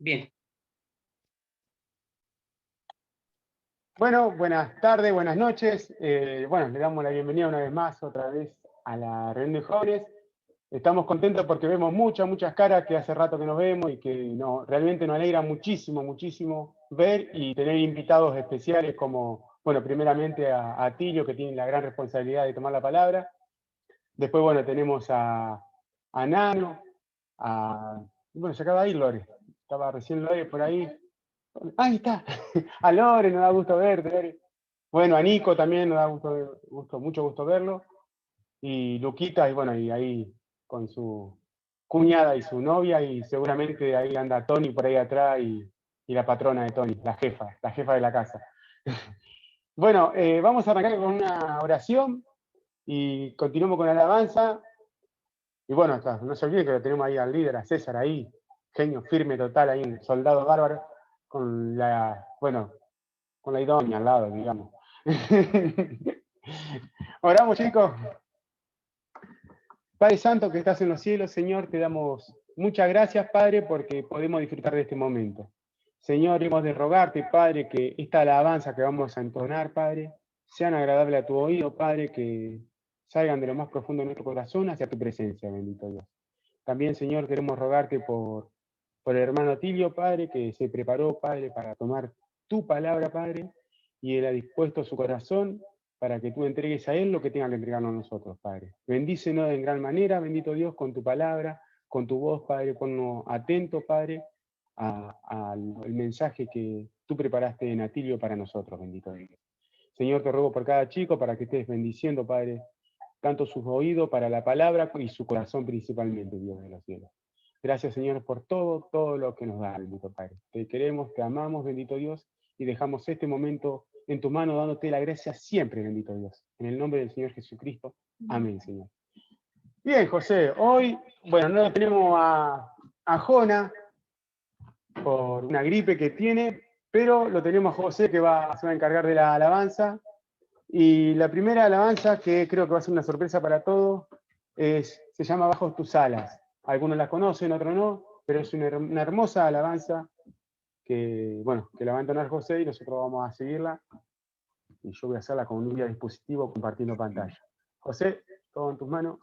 Bien. Bueno, buenas tardes, buenas noches. Bueno, le damos la bienvenida una vez más, otra vez, a la reunión de jóvenes. Estamos contentos porque vemos muchas caras que hace rato que nos vemos y que realmente nos alegra muchísimo ver y tener invitados especiales como, bueno, primeramente a Tilio, que tiene la gran responsabilidad de tomar la palabra. Después, bueno, tenemos a Nano, bueno, se acaba de ir Lore. Estaba recién Lore por ahí. Ahí está. A Lore, nos da gusto verte, Lore. Bueno, a Nico también nos da mucho gusto verlo. Y Luquita, y bueno, y ahí con su cuñada y su novia, y seguramente ahí anda Tony por ahí atrás y la patrona de Tony, la jefa de la casa. Bueno, vamos a arrancar con una oración y continuamos con la alabanza. Y bueno, no se olviden que lo tenemos ahí al líder, a César ahí, genio firme total, ahí un soldado bárbaro, con la idonia al lado, digamos. Oramos, chicos. Padre Santo que estás en los cielos, Señor, te damos muchas gracias, Padre, porque podemos disfrutar de este momento. Señor, hemos de rogarte, Padre, que esta alabanza que vamos a entonar, Padre, sean agradables a tu oído, Padre, que salgan de lo más profundo de nuestro corazón hacia tu presencia, bendito Dios. También, Señor, queremos rogarte por el hermano Tilio, Padre, que se preparó, Padre, para tomar tu palabra, Padre, y él ha dispuesto su corazón para que tú entregues a él lo que tenga que entregarnos a nosotros, Padre. Bendícenos en gran manera, bendito Dios, con tu palabra, con tu voz, Padre, ponnos atentos, Padre, al mensaje que tú preparaste en Atilio para nosotros, bendito Dios. Señor, te ruego por cada chico para que estés bendiciendo, Padre, tanto sus oídos para la palabra y su corazón principalmente, Dios de los cielos. Gracias, Señor, por todo lo que nos da, bendito Padre. Te queremos, te amamos, bendito Dios, y dejamos este momento en tu mano, dándote la gracia siempre, bendito Dios. En el nombre del Señor Jesucristo. Amén, Señor. Bien, José, hoy, bueno, no tenemos a Jona por una gripe que tiene, pero lo tenemos a José que se va a encargar de la alabanza. Y la primera alabanza, que creo que va a ser una sorpresa para todos, se llama Bajo tus alas. Algunos la conocen, otros no, pero es una hermosa alabanza que la va a entonar José y nosotros vamos a seguirla. Y yo voy a hacerla con un dispositivo compartiendo pantalla. José, todo en tus manos.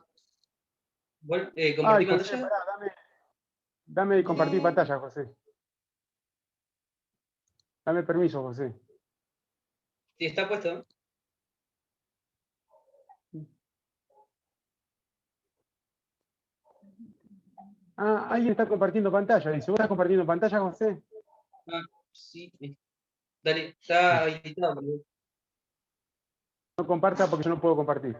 Bueno, Ay, ¿compartir José, pantalla? pará, dame compartir pantalla, José. Dame permiso, José. Sí, está puesto. Alguien está compartiendo pantalla. Dice, ¿vos estás compartiendo pantalla, José? Sí. Dale, está habilitado. No comparta porque yo no puedo compartir.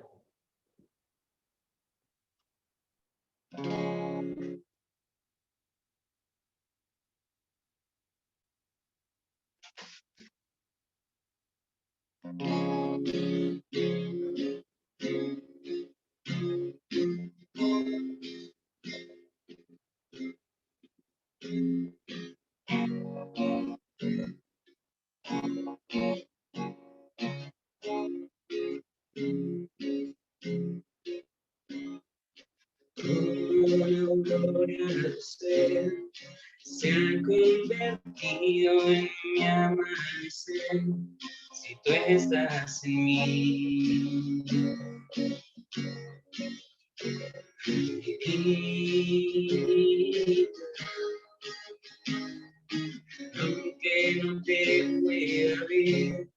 Se ha convertido en mi amanecer, si tú estás en mí. Aunque no te pueda ver,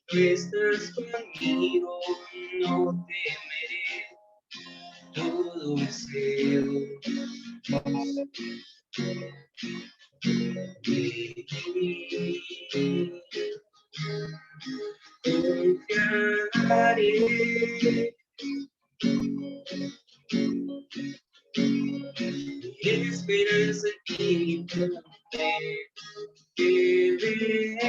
tú estás conmigo, no temeré tu dulce voz. Confiaré. Esperanza en ti, te veré.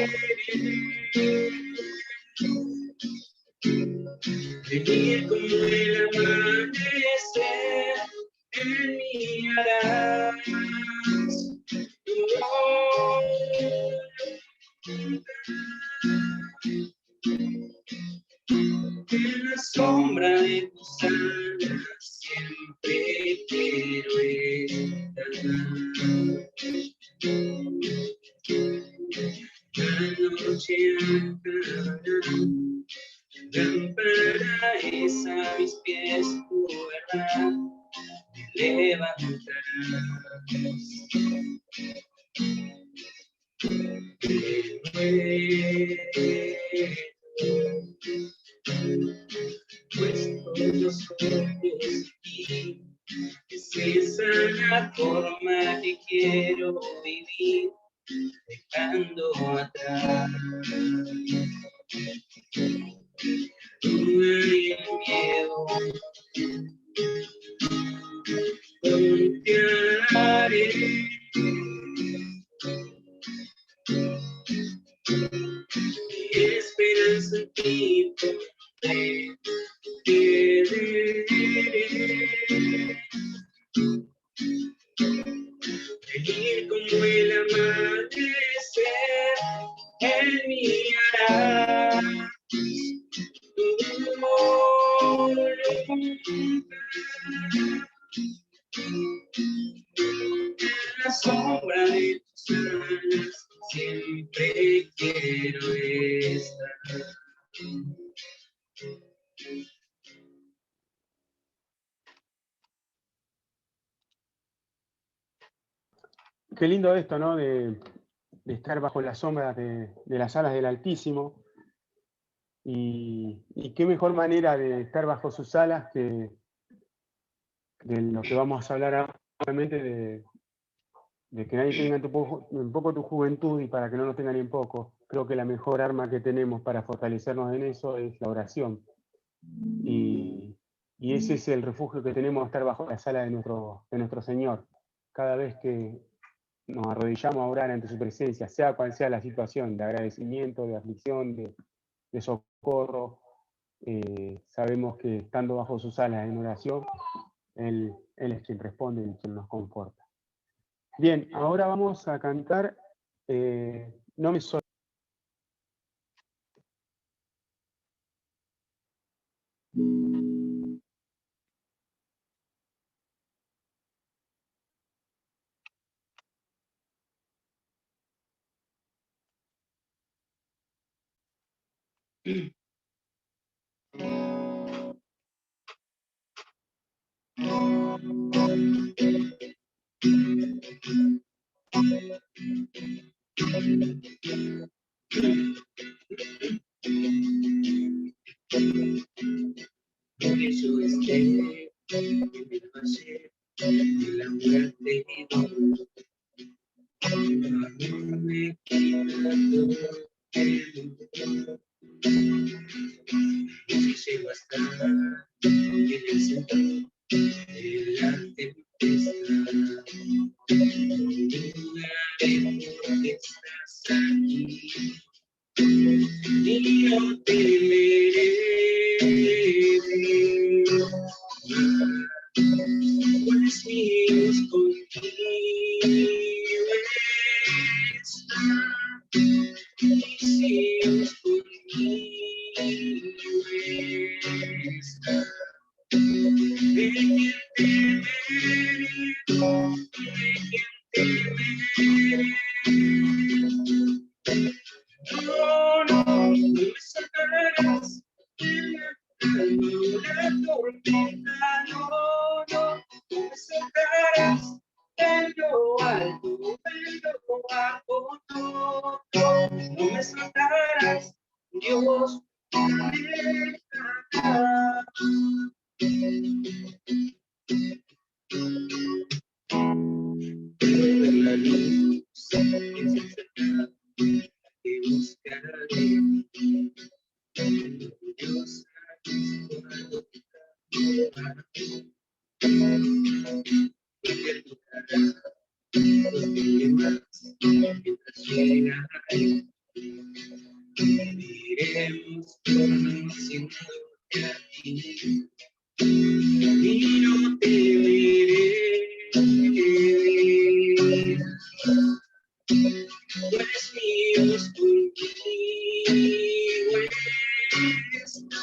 Venir como el amanecer, en mí harás. En la sombra de tus alas siempre quiero estar. a mis pies tu verdad me levantarás. Puestos los ojos aquí, esa es la forma que quiero vivir, dejando atrás duda y el miedo. Confiaré mi esperanza en ti, venir como el amanecer, él mirará todo lo en la sombra de tus alas, siempre quiero estar. Qué lindo esto, ¿no? De estar bajo las sombras de las alas del Altísimo. Y qué mejor manera de estar bajo sus alas que de lo que vamos a hablar ahora, obviamente, de que nadie tenga en poco tu juventud y para que no nos tengan en poco. Creo que la mejor arma que tenemos para fortalecernos en eso es la oración. Y ese es el refugio que tenemos, estar bajo la sala de nuestro Señor. Cada vez que nos arrodillamos a orar ante su presencia, sea cual sea la situación, de agradecimiento, de aflicción, de socorro, sabemos que estando bajo sus alas en oración, Él es quien responde y quien nos conforta. Bien, ahora vamos a cantar No me soy. Porque yo esté en el valle de la muerte y dolor, no me quita todo el mundo. Y si llego a estar en el centro de la tempestad, no dudaré porque estás aquí y no temeré. Pues Dios contigo está, mis Dios conmigo está. ¿De quién temeré? ¿De quién temeré? No me sacarás de la calma o la tormenta, no me sacarás de lo alto, no me sacarás, Dios me dejará. Quiero ver la luz encerrada que buscaré, Dios cuando porque tocará los problemas mientras llega él. Iremos conociéndote a ti y no temeré. Pues mi Dios contigo está,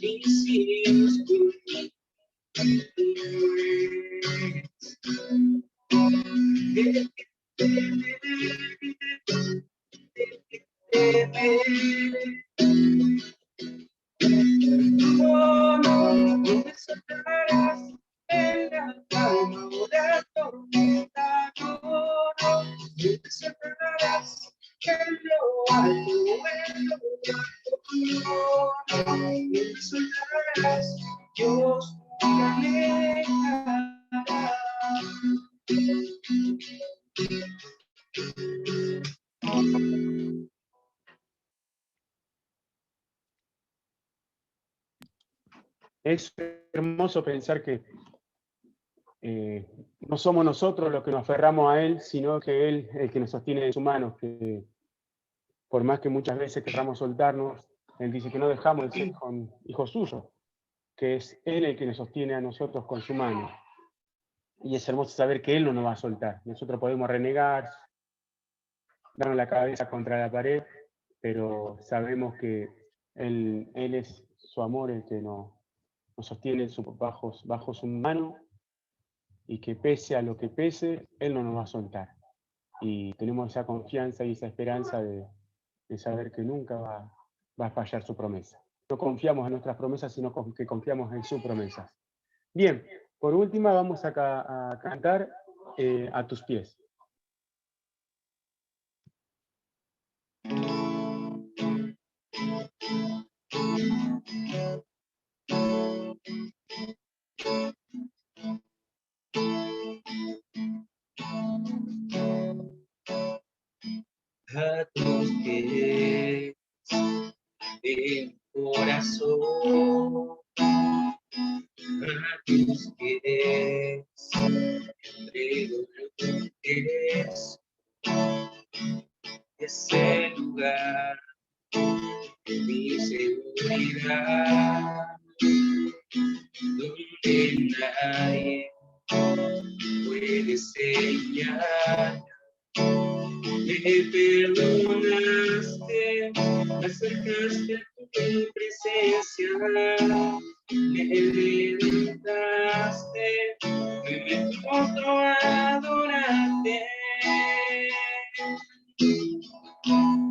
mis Dios conmigo está. De que temeré. nunca lloro, y te separarás en lo alto, nunca soltarás, Dios nunca me dejará. Es hermoso pensar que no somos nosotros los que nos aferramos a Él, sino que Él es el que nos sostiene en sus manos, que por más que muchas veces querramos soltarnos, Él dice que no dejamos de ser con hijos suyos, que es Él el que nos sostiene a nosotros con su mano. Y es hermoso saber que Él no nos va a soltar. Nosotros podemos renegar, darnos la cabeza contra la pared, pero sabemos que Él es su amor el que nos sostiene bajo su mano, y que pese a lo que pese, Él no nos va a soltar. Y tenemos esa confianza y esa esperanza de saber que nunca va a fallar su promesa. No confiamos en nuestras promesas, sino que confiamos en sus promesas. Bien, por última vamos a cantar A tus pies. A tus pies, el corazón, a tus pies, entrego lo que es el lugar de mi seguridad, donde nadie puede señalar. Me perdonaste, me acercaste a tu presencia, me levantaste, me postro a adorarte.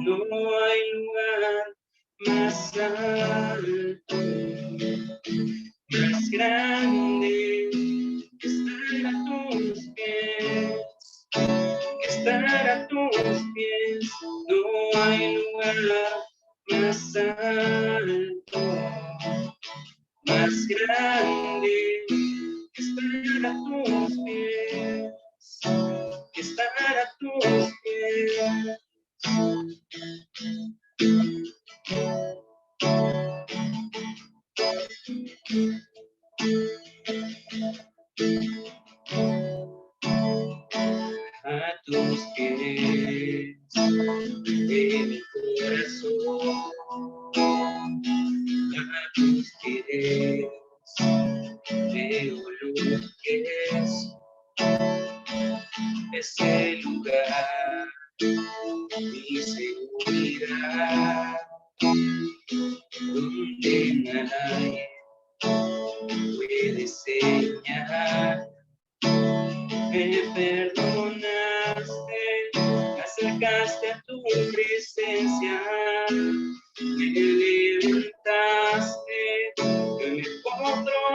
No hay lugar más alto, más grande que estar a tus pies. Estar a tus pies, no hay lugar más alto, más grande que estar a tus pies, que estar a tus pies. A tus pies, de mi corazón, a tus pies, veo lo que es el lugar, mi seguridad, donde nadie puede señalar. Me perdonaste, me acercaste a tu presencia, me levantaste, yo me postro a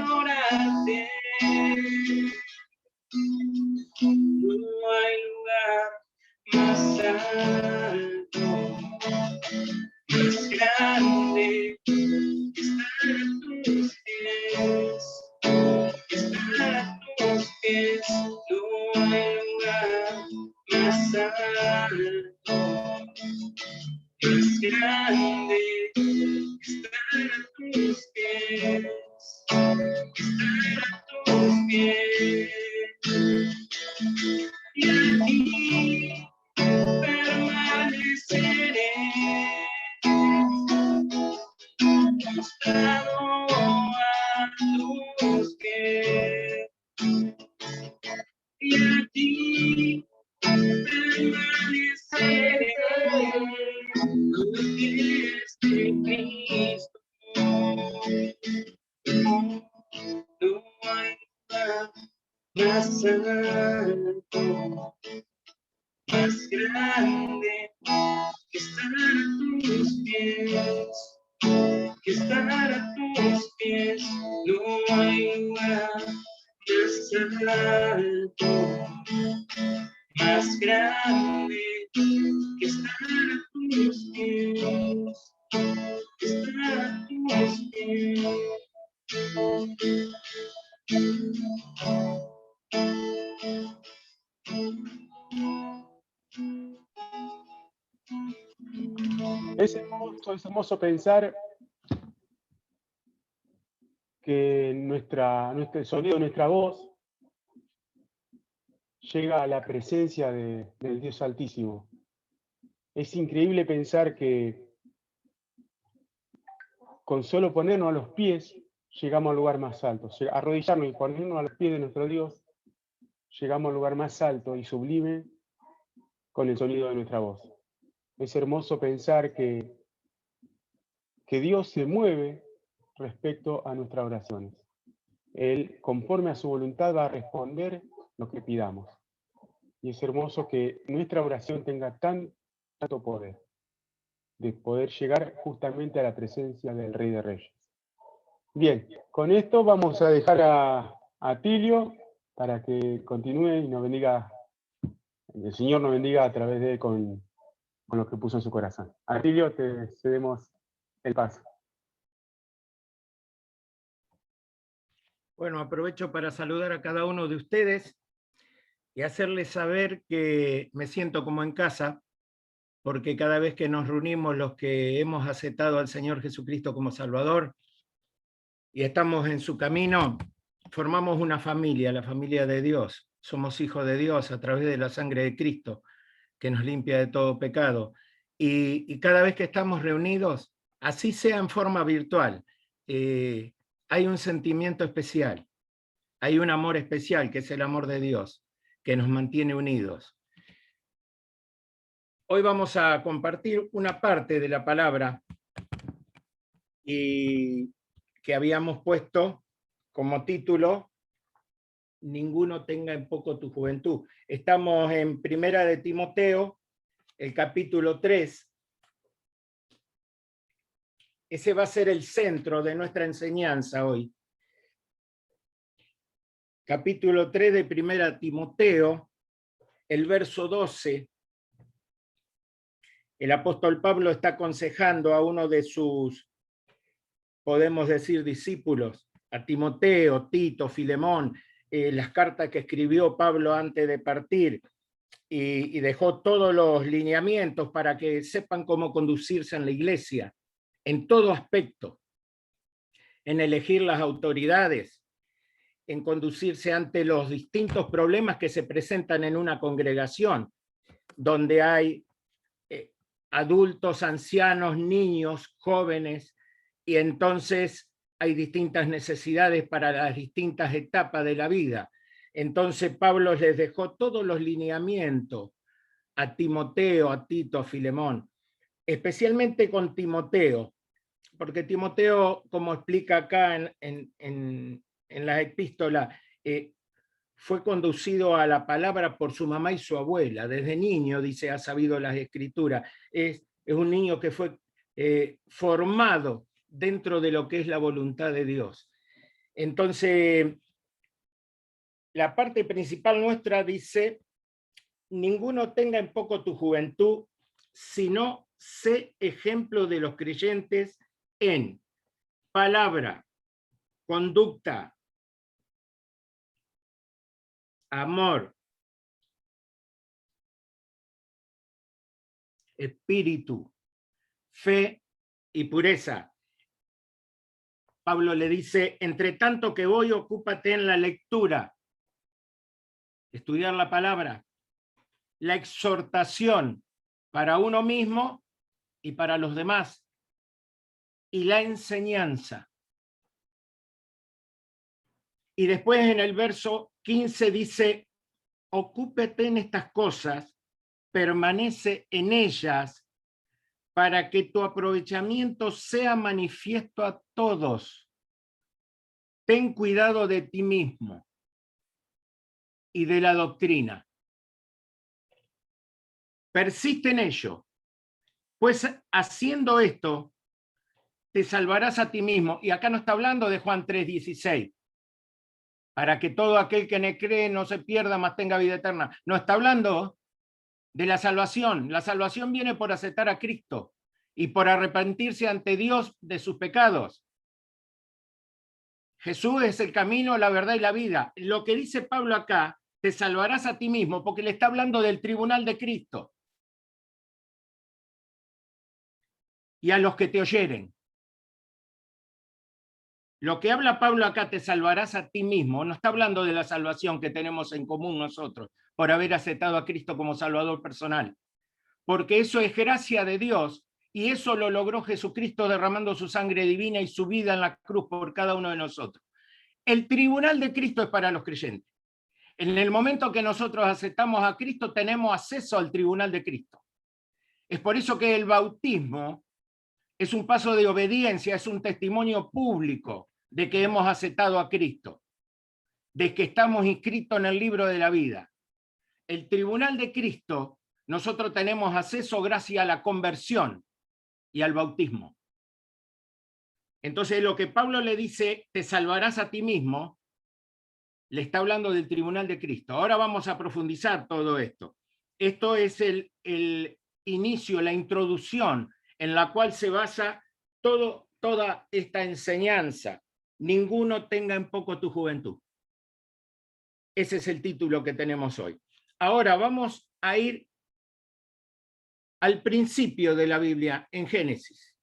adorarte. No hay lugar más alto, más grande que estar a tus pies. Estar a tus pies, no hay lugar más alto, más grande. Estar a tus pies, estar a tus pies. Y aquí permaneceré, postrado a tus pies. Y aquí permaneceré, a los pies de Cristo. No hay lugar más alto, más grande que estar a tus pies, que estar a tus pies. No hay lugar más alto, más grande, que estar a tus pies, que estar a tus pies. Es hermoso pensar que el sonido de nuestra voz llega a la presencia del Dios Altísimo. Es increíble pensar que con solo ponernos a los pies llegamos al lugar más alto. Arrodillarnos y ponernos a los pies de nuestro Dios, llegamos al lugar más alto y sublime con el sonido de nuestra voz. Es hermoso pensar que Dios se mueve respecto a nuestras oraciones. Él, conforme a su voluntad, va a responder lo que pidamos. Y es hermoso que nuestra oración tenga tanto poder, de poder llegar justamente a la presencia del Rey de Reyes. Bien, con esto vamos a dejar a Tilio para que continúe y nos bendiga, el Señor nos bendiga a través de él con lo que puso en su corazón. A Tilio te cedemos el paso. Bueno, aprovecho para saludar a cada uno de ustedes y hacerles saber que me siento como en casa, porque cada vez que nos reunimos los que hemos aceptado al Señor Jesucristo como Salvador y estamos en su camino, formamos una familia, la familia de Dios. Somos hijos de Dios a través de la sangre de Cristo, que nos limpia de todo pecado. Y cada vez que estamos reunidos, así sea en forma virtual, hay un sentimiento especial, hay un amor especial, que es el amor de Dios, que nos mantiene unidos. Hoy vamos a compartir una parte de la palabra y que habíamos puesto como título, Ninguno tenga en poco tu juventud. Estamos en Primera de Timoteo, el capítulo 3. Ese va a ser el centro de nuestra enseñanza hoy. Capítulo 3 de Primera Timoteo, el verso 12. El apóstol Pablo está aconsejando a uno de sus, podemos decir, discípulos, a Timoteo, Tito, Filemón, las cartas que escribió Pablo antes de partir, y dejó todos los lineamientos para que sepan cómo conducirse en la iglesia, en todo aspecto, en elegir las autoridades, en conducirse ante los distintos problemas que se presentan en una congregación, donde hay adultos, ancianos, niños, jóvenes, y entonces hay distintas necesidades para las distintas etapas de la vida. Entonces Pablo les dejó todos los lineamientos a Timoteo, a Tito, a Filemón, especialmente con Timoteo, porque Timoteo, como explica acá en la epístola, fue conducido a la palabra por su mamá y su abuela. Desde niño, dice, ha sabido las escrituras. Es un niño que fue formado dentro de lo que es la voluntad de Dios. Entonces, la parte principal nuestra dice, ninguno tenga en poco tu juventud, sino sé ejemplo de los creyentes en palabra, conducta, amor, espíritu, fe y pureza. Pablo le dice, entre tanto que voy, ocúpate en la lectura, estudiar la palabra, la exhortación para uno mismo y para los demás, y la enseñanza. Y después en el verso 15 dice, ocúpete en estas cosas, permanece en ellas, para que tu aprovechamiento sea manifiesto a todos. Ten cuidado de ti mismo y de la doctrina. Persiste en ello, pues haciendo esto, te salvarás a ti mismo. Y acá no está hablando de Juan 3:16. para que todo aquel que me cree no se pierda, mas tenga vida eterna. No está hablando de la salvación. La salvación viene por aceptar a Cristo y por arrepentirse ante Dios de sus pecados. Jesús es el camino, la verdad y la vida. Lo que dice Pablo acá, te salvarás a ti mismo, porque le está hablando del tribunal de Cristo. Y a los que te oyeren. Lo que habla Pablo acá, te salvarás a ti mismo, no está hablando de la salvación que tenemos en común nosotros, por haber aceptado a Cristo como Salvador personal. Porque eso es gracia de Dios, y eso lo logró Jesucristo derramando su sangre divina y su vida en la cruz por cada uno de nosotros. El tribunal de Cristo es para los creyentes. En el momento que nosotros aceptamos a Cristo, tenemos acceso al tribunal de Cristo. Es por eso que el bautismo es un paso de obediencia, es un testimonio público de que hemos aceptado a Cristo, de que estamos inscritos en el libro de la vida. El tribunal de Cristo, nosotros tenemos acceso gracias a la conversión y al bautismo. Entonces, lo que Pablo le dice, te salvarás a ti mismo, le está hablando del tribunal de Cristo. Ahora vamos a profundizar todo esto. Esto es el inicio, la introducción en la cual se basa toda esta enseñanza. Ninguno tenga en poco tu juventud. Ese es el título que tenemos hoy. Ahora vamos a ir al principio de la Biblia, en Génesis.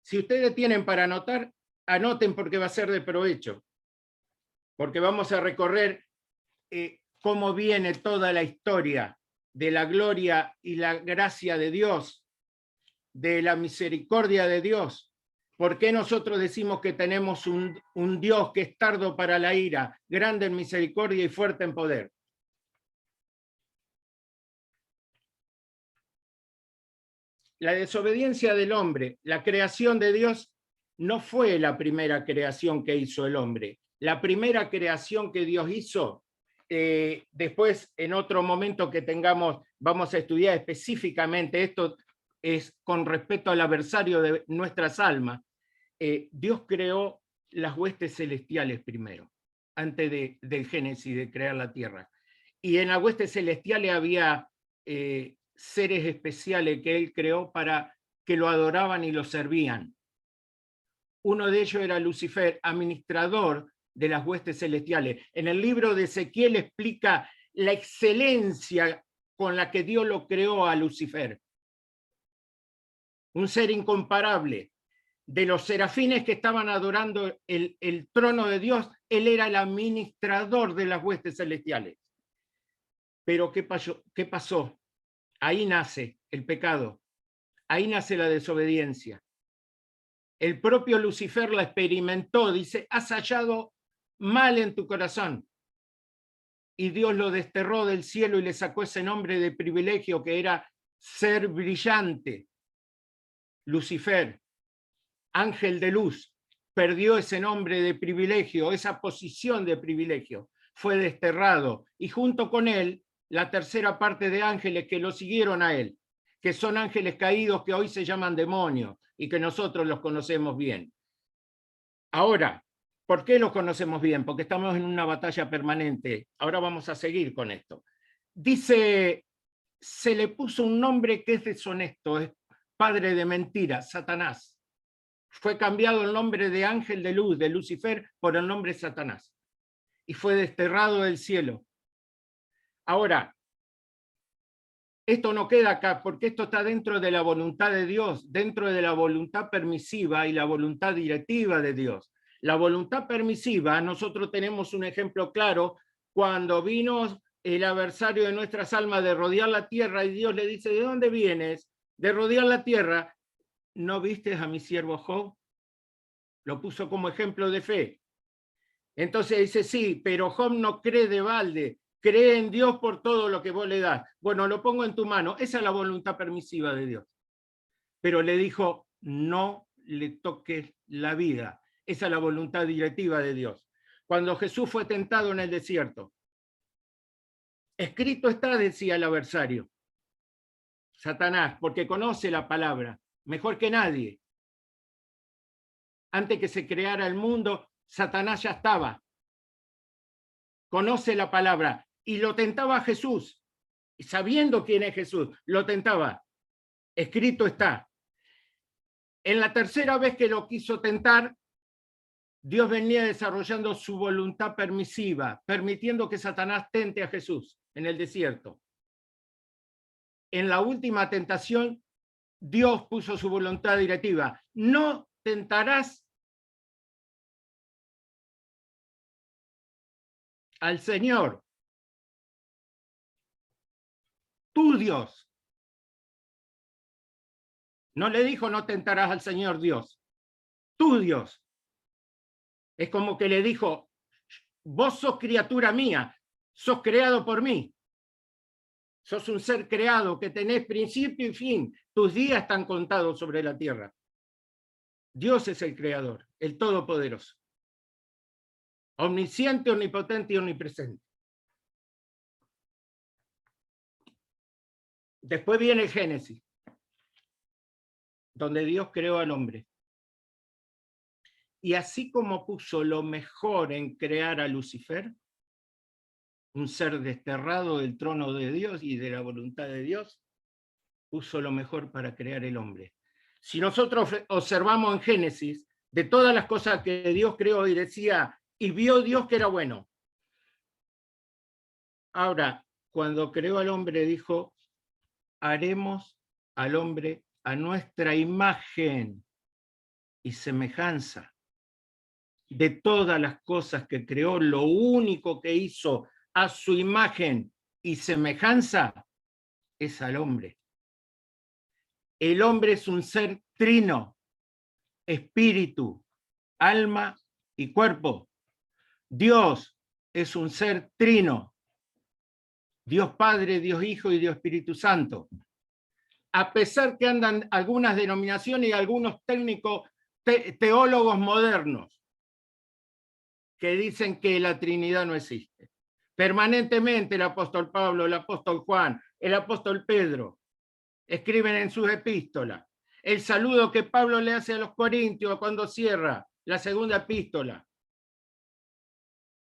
Si ustedes tienen para anotar, anoten porque va a ser de provecho. Porque vamos a recorrer cómo viene toda la historia de la gloria y la gracia de Dios, de la misericordia de Dios. ¿Por qué nosotros decimos que tenemos un Dios que es tardo para la ira, grande en misericordia y fuerte en poder? La desobediencia del hombre, la creación de Dios, no fue la primera creación que hizo el hombre. La primera creación que Dios hizo, después en otro momento que tengamos, vamos a estudiar específicamente esto, es con respecto al adversario de nuestras almas. Dios creó las huestes celestiales primero, antes del Génesis, de crear la tierra. Y en las huestes celestiales había seres especiales que Él creó para que lo adoraban y lo servían. Uno de ellos era Lucifer, administrador de las huestes celestiales. En el libro de Ezequiel explica la excelencia con la que Dios lo creó a Lucifer. Un ser incomparable. De los serafines que estaban adorando el trono de Dios, él era el administrador de las huestes celestiales. Pero ¿qué pasó? Ahí nace el pecado, ahí nace la desobediencia. El propio Lucifer la experimentó, dice, has hallado mal en tu corazón. Y Dios lo desterró del cielo y le sacó ese nombre de privilegio que era ser brillante. Lucifer, ángel de luz, perdió ese nombre de privilegio, esa posición de privilegio, fue desterrado. Y junto con él, la tercera parte de ángeles que lo siguieron a él, que son ángeles caídos que hoy se llaman demonios y que nosotros los conocemos bien. Ahora, ¿por qué los conocemos bien? Porque estamos en una batalla permanente. Ahora vamos a seguir con esto. Dice, se le puso un nombre que es deshonesto, es padre de mentira, Satanás. Fue cambiado el nombre de ángel de luz, de Lucifer, por el nombre Satanás. Y fue desterrado del cielo. Ahora, esto no queda acá, porque esto está dentro de la voluntad de Dios, dentro de la voluntad permisiva y la voluntad directiva de Dios. La voluntad permisiva, nosotros tenemos un ejemplo claro, cuando vino el adversario de nuestras almas de rodear la tierra y Dios le dice, ¿de dónde vienes? De rodear la tierra. ¿No viste a mi siervo Job? Lo puso como ejemplo de fe. Entonces dice, sí, pero Job no cree de balde, cree en Dios por todo lo que vos le das. Bueno, lo pongo en tu mano. Esa es la voluntad permisiva de Dios. Pero le dijo, no le toques la vida. Esa es la voluntad directiva de Dios. Cuando Jesús fue tentado en el desierto, escrito está, decía el adversario, Satanás, porque conoce la palabra mejor que nadie. Antes que se creara el mundo, Satanás ya estaba. conoce la palabra, y lo tentaba a Jesús, y sabiendo quién es Jesús, lo tentaba. Escrito está. En la tercera vez que lo quiso tentar, Dios venía desarrollando su voluntad permisiva, permitiendo que Satanás tente a Jesús en el desierto. En la última tentación, Dios puso su voluntad directiva. No tentarás al Señor, tu Dios. No le dijo no tentarás al Señor Dios, tu Dios. Es como que le dijo, vos sos criatura mía, sos creado por mí. Sos un ser creado que tenés principio y fin. Tus días están contados sobre la tierra. Dios es el creador, el todopoderoso. Omnisciente, omnipotente y omnipresente. Después viene el Génesis, donde Dios creó al hombre. Y así como puso lo mejor en crear a Lucifer, un ser desterrado del trono de Dios y de la voluntad de Dios, puso lo mejor para crear el hombre. Si nosotros observamos en Génesis, de todas las cosas que Dios creó y decía, y vio Dios que era bueno. Ahora, cuando creó al hombre, dijo, haremos al hombre a nuestra imagen y semejanza. De todas las cosas que creó, lo único que hizo a su imagen y semejanza es al hombre. El hombre es un ser trino, espíritu, alma y cuerpo. Dios es un ser trino, Dios Padre, Dios Hijo y Dios Espíritu Santo. A pesar que andan algunas denominaciones y algunos técnicos, teólogos modernos, que dicen que la Trinidad no existe. Permanentemente el apóstol Pablo, el apóstol Juan, el apóstol Pedro escriben en sus epístolas. El saludo que Pablo le hace a los corintios cuando cierra la segunda epístola.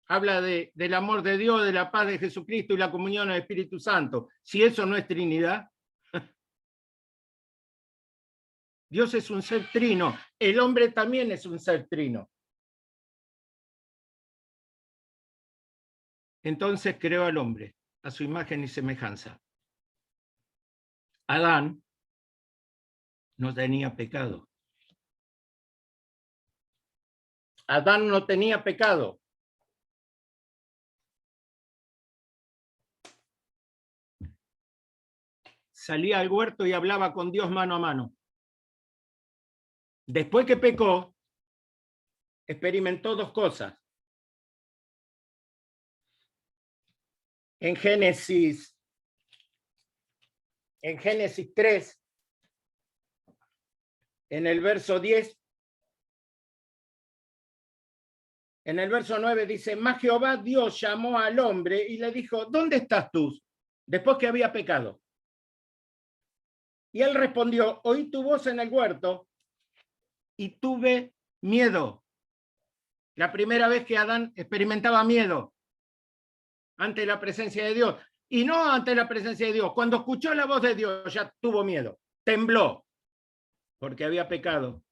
Habla del amor de Dios, de la paz de Jesucristo y la comunión del Espíritu Santo. Si eso no es Trinidad. Dios es un ser trino. El hombre también es un ser trino. Entonces creó al hombre a su imagen y semejanza. Adán no tenía pecado. Adán no tenía pecado. Salía al huerto y hablaba con Dios mano a mano. Después que pecó, experimentó dos cosas. En Génesis 3, en el verso 10, en el verso 9 dice, mas Jehová Dios llamó al hombre y le dijo, ¿dónde estás tú? Después que había pecado. Y él respondió, oí tu voz en el huerto y tuve miedo. La primera vez que Adán experimentaba miedo ante la presencia de Dios. Y no ante la presencia de Dios. Cuando escuchó la voz de Dios ya tuvo miedo. Tembló porque había pecado.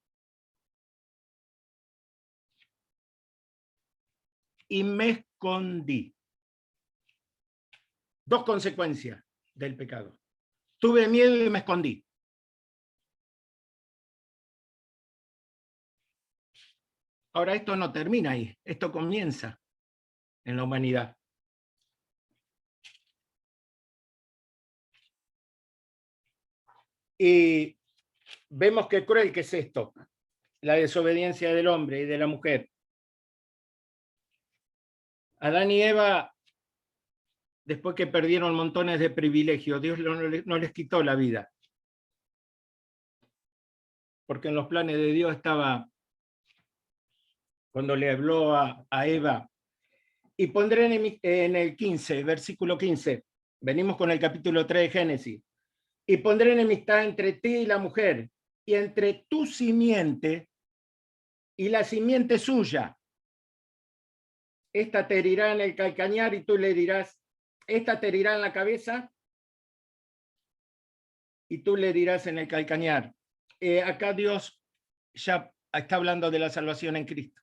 Y me escondí. Dos consecuencias del pecado. Tuve miedo y me escondí. Ahora esto no termina ahí, esto comienza en la humanidad. Y vemos qué cruel que es esto, la desobediencia del hombre y de la mujer. Adán y Eva, después que perdieron montones de privilegios, Dios no les quitó la vida. Porque en los planes de Dios estaba, cuando le habló a Eva, y pondré en el 15, versículo 15, venimos con el capítulo 3 de Génesis, y pondré enemistad entre ti y la mujer, y entre tu simiente y la simiente suya. esta te herirá en el calcañar y tú le dirás, esta te herirá en la cabeza y tú le dirás en el calcañar. Acá Dios ya está hablando de la salvación en Cristo.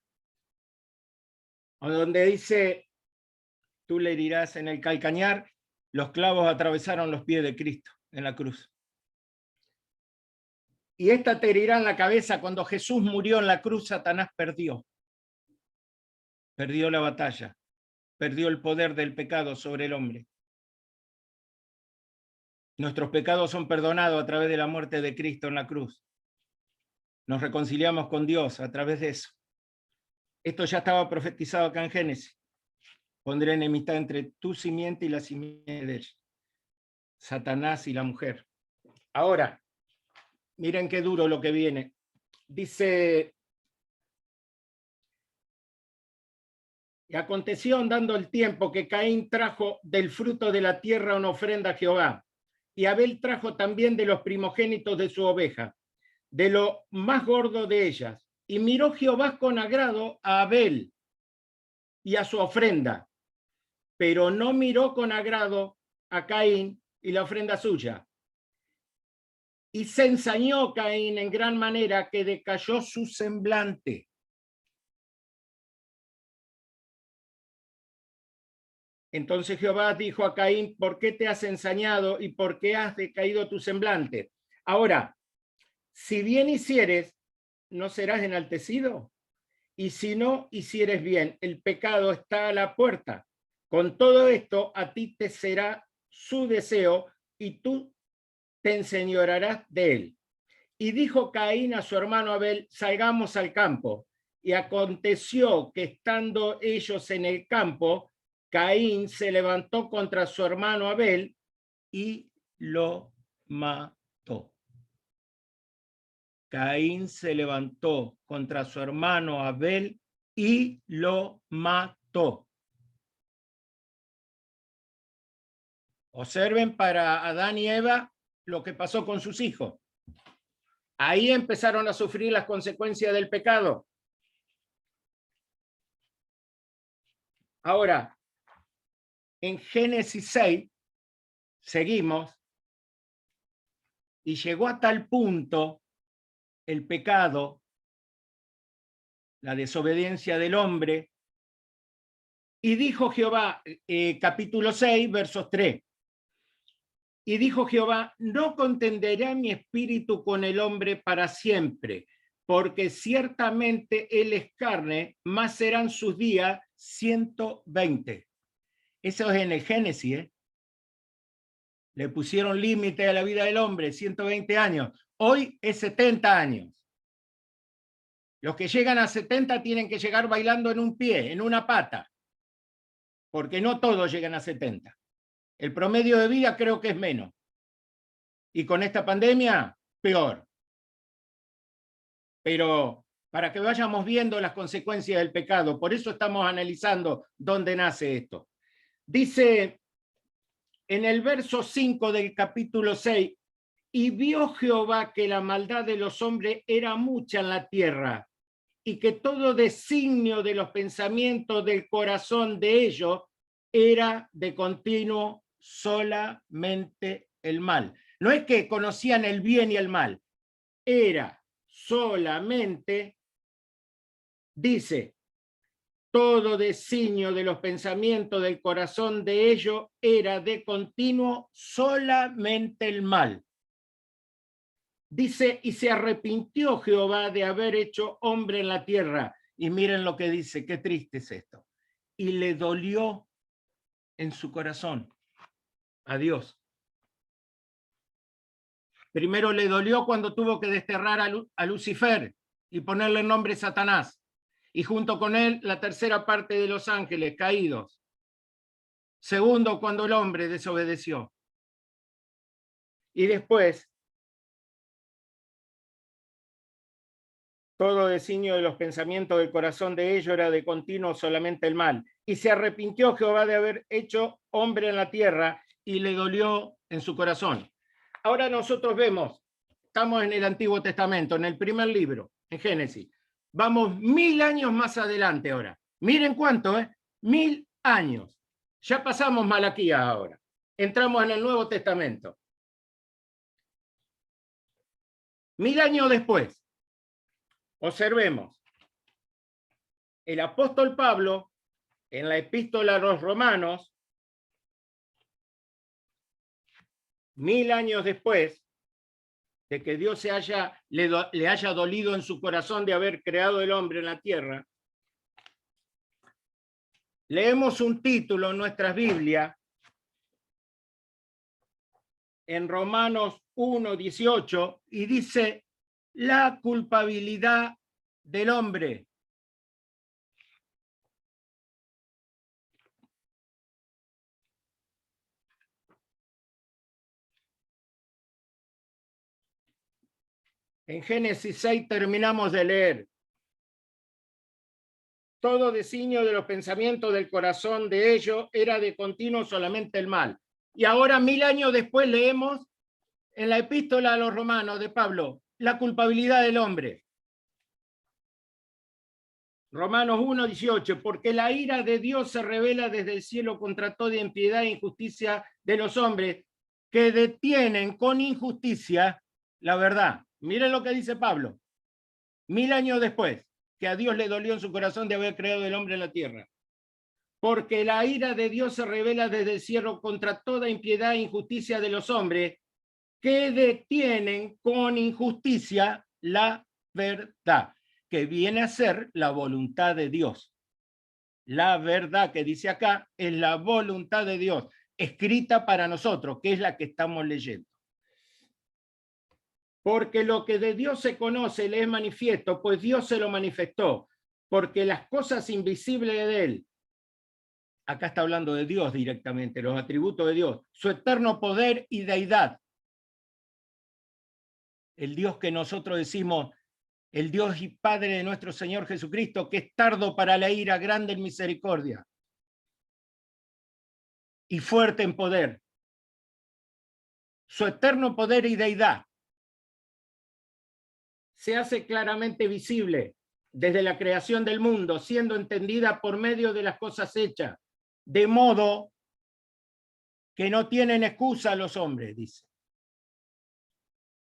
Donde dice, tú le dirás en el calcañar, los clavos atravesaron los pies de Cristo en la cruz. Y esta te herirá en la cabeza. Cuando Jesús murió en la cruz, Satanás perdió. Perdió la batalla. Perdió el poder del pecado sobre el hombre. Nuestros pecados son perdonados a través de la muerte de Cristo en la cruz. Nos reconciliamos con Dios a través de eso. Esto ya estaba profetizado acá en Génesis. Pondré enemistad entre tu simiente y la simiente de ella. Satanás y la mujer. Ahora, miren qué duro lo que viene. Dice, y aconteció andando el tiempo que Caín trajo del fruto de la tierra una ofrenda a Jehová, y Abel trajo también de los primogénitos de su oveja, de lo más gordo de ellas. Y miró Jehová con agrado a Abel y a su ofrenda, pero no miró con agrado a Caín y la ofrenda suya. Y se ensañó Caín en gran manera que decayó su semblante. Entonces Jehová dijo a Caín, ¿por qué te has ensañado y por qué has decaído tu semblante? Ahora, si bien hicieres, ¿no serás enaltecido? Y si no hicieres bien, el pecado está a la puerta. Con todo esto, a ti te será su deseo y tú te enseñorearás de él. Y dijo Caín a su hermano Abel, salgamos al campo. Y aconteció que estando ellos en el campo, Caín se levantó contra su hermano Abel y lo mató. Caín se levantó contra su hermano Abel y lo mató. Observen para Adán y Eva lo que pasó con sus hijos. Ahí empezaron a sufrir las consecuencias del pecado. Ahora, en Génesis 6, seguimos, y llegó a tal punto el pecado, la desobediencia del hombre, y dijo Jehová, capítulo 6, versos 3, y dijo Jehová, no contenderá mi espíritu con el hombre para siempre, porque ciertamente él es carne, más serán sus días 120. Eso es en el Génesis, ¿eh? Le pusieron límite a la vida del hombre, 120 años. Hoy es 70 años. Los que llegan a 70 tienen que llegar bailando en un pie, en una pata, porque no todos llegan a 70. El promedio de vida creo que es menos. Y con esta pandemia, peor. Pero para que vayamos viendo las consecuencias del pecado, por eso estamos analizando dónde nace esto. Dice en el verso 5 del capítulo 6, y vio Jehová que la maldad de los hombres era mucha en la tierra, y que todo designio de los pensamientos del corazón de ellos era de continuo solamente el mal. No es que conocían el bien y el mal, era solamente, dice, todo designio de los pensamientos del corazón de ellos era de continuo solamente el mal. Dice, y se arrepintió Jehová de haber hecho hombre en la tierra. Y miren lo que dice, qué triste es esto. Y le dolió en su corazón a Dios. Primero le dolió cuando tuvo que desterrar a Lucifer y ponerle el nombre Satanás. Y junto con él la tercera parte de los ángeles caídos. Segundo, cuando el hombre desobedeció. Y después, todo designio de los pensamientos del corazón de ellos era de continuo solamente el mal. Y se arrepintió Jehová de haber hecho hombre en la tierra y le dolió en su corazón. Ahora nosotros vemos, estamos en el Antiguo Testamento, en el primer libro, en Génesis. Vamos 1000 años más adelante ahora. Miren cuánto, 1000 años. Ya pasamos Malaquías ahora. Entramos en el Nuevo Testamento. 1000 años después, observemos, el apóstol Pablo, en la epístola a los Romanos, 1000 años después de que Dios le haya dolido en su corazón de haber creado el hombre en la tierra, leemos un título en nuestras Biblias, en Romanos 1:18, y dice: la culpabilidad del hombre. En Génesis 6 terminamos de leer: todo designio de los pensamientos del corazón de ellos era de continuo solamente el mal. Y ahora 1000 años después leemos en la epístola a los Romanos de Pablo, la culpabilidad del hombre. Romanos 1:18, porque la ira de Dios se revela desde el cielo contra toda impiedad e injusticia de los hombres que detienen con injusticia la verdad. Miren lo que dice Pablo, 1000 años después, que a Dios le dolió en su corazón de haber creado el hombre en la tierra. Porque la ira de Dios se revela desde el cielo contra toda impiedad e injusticia de los hombres que detienen con injusticia la verdad, que viene a ser la voluntad de Dios. La verdad que dice acá es la voluntad de Dios, escrita para nosotros, que es la que estamos leyendo. Porque lo que de Dios se conoce le es manifiesto, pues Dios se lo manifestó, porque las cosas invisibles de Él, acá está hablando de Dios directamente, los atributos de Dios, su eterno poder y deidad, el Dios que nosotros decimos, el Dios y Padre de nuestro Señor Jesucristo, que es tardo para la ira, grande en misericordia y fuerte en poder. Su eterno poder y deidad se hace claramente visible desde la creación del mundo, siendo entendida por medio de las cosas hechas, de modo que no tienen excusa los hombres, dice.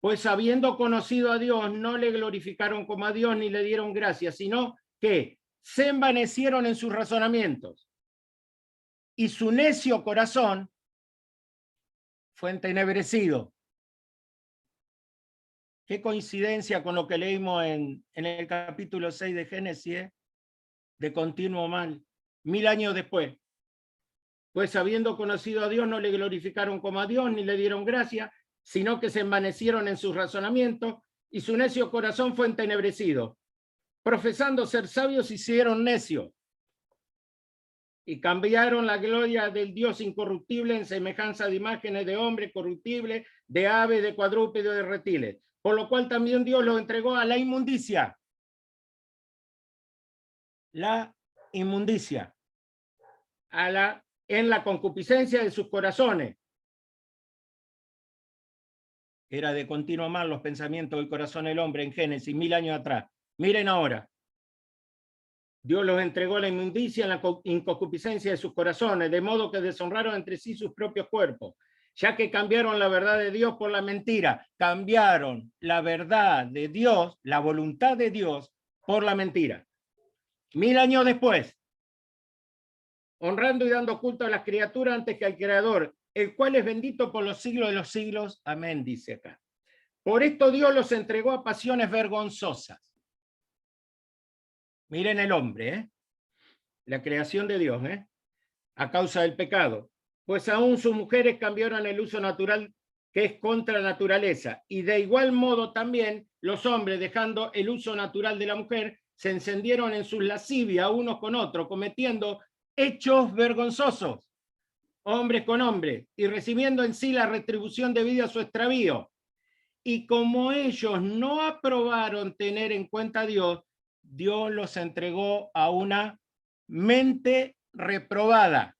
Pues habiendo conocido a Dios, no le glorificaron como a Dios ni le dieron gracias, sino que se envanecieron en sus razonamientos. Y su necio corazón fue entenebrecido. Qué coincidencia con lo que leímos en el capítulo 6 de Génesis, de continuo mal, 1000 años después. Pues habiendo conocido a Dios, no le glorificaron como a Dios, ni le dieron gracia, sino que se envanecieron en sus razonamientos, y su necio corazón fue entenebrecido. Profesando ser sabios, se hicieron necios, y cambiaron la gloria del Dios incorruptible en semejanza de imágenes de hombre corruptible, de aves, de cuadrúpedos, de reptiles. Por lo cual también Dios los entregó a la inmundicia. La inmundicia. En la concupiscencia de sus corazones. Era de continuo mal los pensamientos del corazón del hombre en Génesis, 1000 años atrás. Miren ahora. Dios los entregó a la inmundicia en la inconcupiscencia de sus corazones, de modo que deshonraron entre sí sus propios cuerpos, ya que cambiaron la verdad de Dios por la mentira. Cambiaron la verdad de Dios, la voluntad de Dios, por la mentira. 1000 años después, honrando y dando culto a las criaturas antes que al Creador, el cual es bendito por los siglos de los siglos. Amén, dice acá. Por esto Dios los entregó a pasiones vergonzosas. Miren el hombre, la creación de Dios, a causa del pecado. Pues aún sus mujeres cambiaron el uso natural que es contra la naturaleza. Y de igual modo también los hombres, dejando el uso natural de la mujer, se encendieron en sus lascivias unos con otros, cometiendo hechos vergonzosos, hombres con hombres, y recibiendo en sí la retribución debida a su extravío. Y como ellos no aprobaron tener en cuenta a Dios, Dios los entregó a una mente reprobada.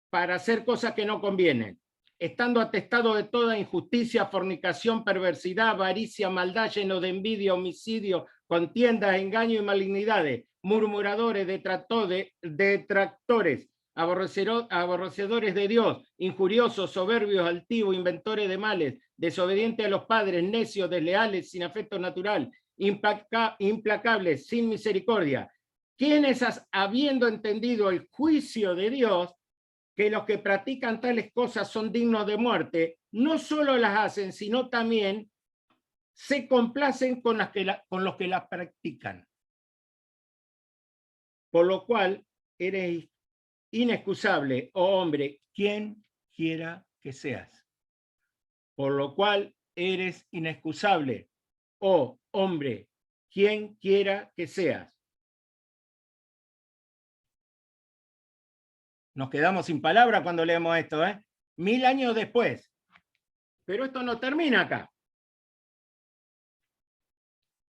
Para hacer cosas que no convienen, estando atestado de toda injusticia, fornicación, perversidad, avaricia, maldad, lleno de envidia, homicidio, contiendas, engaños y malignidades, murmuradores, detractores, aborrecedores de Dios, injuriosos, soberbios, altivos, inventores de males, desobedientes a los padres, necios, desleales, sin afecto natural, implacables, sin misericordia, quienes, habiendo entendido el juicio de Dios, que los que practican tales cosas son dignos de muerte, no solo las hacen, sino también se complacen con los que las practican. Por lo cual eres inexcusable, oh hombre, quien quiera que seas. Por lo cual eres inexcusable, oh hombre, quien quiera que seas. Nos quedamos sin palabras cuando leemos esto, 1000 años después. Pero esto no termina acá.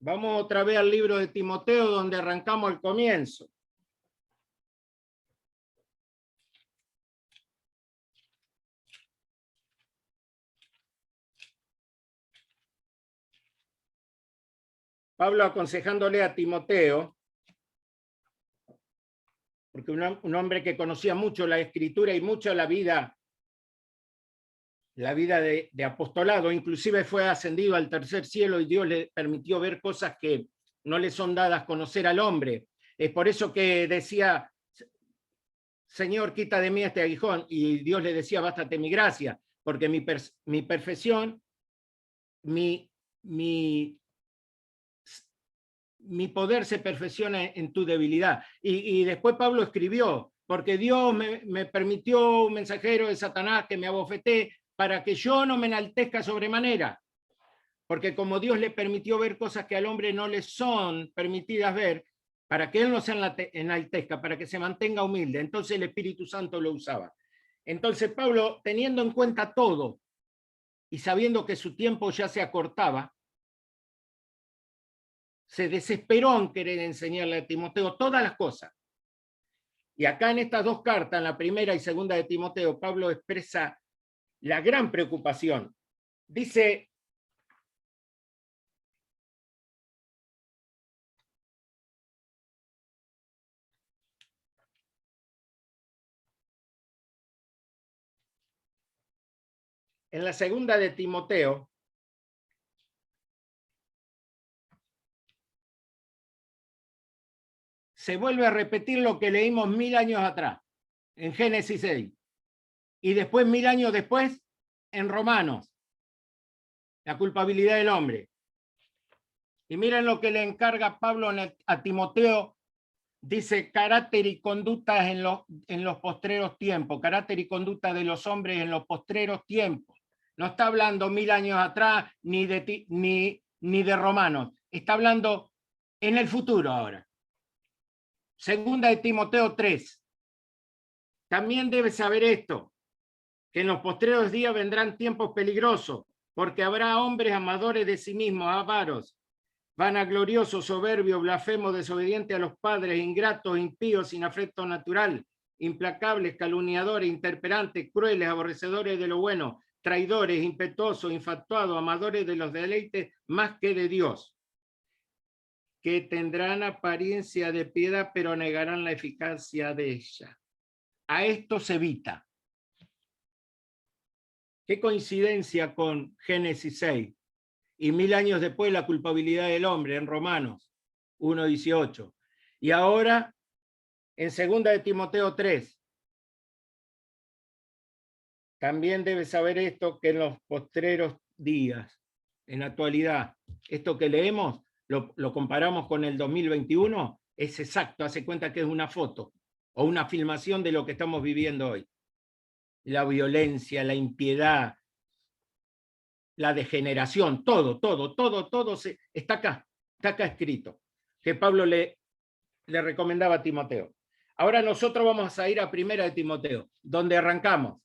Vamos otra vez al libro de Timoteo, donde arrancamos al comienzo. Pablo aconsejándole a Timoteo, porque un hombre que conocía mucho la escritura y mucho la vida de apostolado, inclusive fue ascendido al tercer cielo y Dios le permitió ver cosas que no le son dadas conocer al hombre. Es por eso que decía, Señor, quita de mí este aguijón, y Dios le decía, bástate mi gracia, porque mi perfección, mi poder se perfecciona en tu debilidad. Y después Pablo escribió, porque Dios me permitió un mensajero de Satanás que me abofeté para que yo no me enaltezca sobremanera. Porque como Dios le permitió ver cosas que al hombre no le son permitidas ver, para que él no se enaltezca, para que se mantenga humilde. Entonces el Espíritu Santo lo usaba. Entonces Pablo, teniendo en cuenta todo y sabiendo que su tiempo ya se acortaba, se desesperó en querer enseñarle a Timoteo todas las cosas. Y acá en estas dos cartas, en la primera y segunda de Timoteo, Pablo expresa la gran preocupación. Dice, en la segunda de Timoteo, se vuelve a repetir lo que leímos 1000 años atrás, en Génesis 6, y después 1000 años después, en Romanos, la culpabilidad del hombre. Y miren lo que le encarga Pablo a Timoteo, dice carácter y conducta en los postreros tiempos, carácter y conducta de los hombres en los postreros tiempos. No está hablando 1000 años atrás ni de Romanos, está hablando en el futuro ahora. Segunda de Timoteo 3. También debes saber esto, que en los postreros días vendrán tiempos peligrosos, porque habrá hombres amadores de sí mismos, avaros, vanagloriosos, soberbios, blasfemos, desobedientes a los padres, ingratos, impíos, sin afecto natural, implacables, calumniadores, interperantes, crueles, aborrecedores de lo bueno, traidores, impetuosos, infatuados, amadores de los deleites más que de Dios, que tendrán apariencia de piedad, pero negarán la eficacia de ella. A esto se evita. ¿Qué coincidencia con Génesis 6? Y 1000 años después la culpabilidad del hombre en Romanos 1:18. Y ahora en segunda de Timoteo 3. También debes saber esto, que en los postreros días, en la actualidad, esto que leemos, lo comparamos con el 2021, es exacto, hace cuenta que es una foto o una filmación de lo que estamos viviendo hoy. La violencia, la impiedad, la degeneración, todo está acá escrito, que Pablo le recomendaba a Timoteo. Ahora nosotros vamos a ir a primera de Timoteo, donde arrancamos.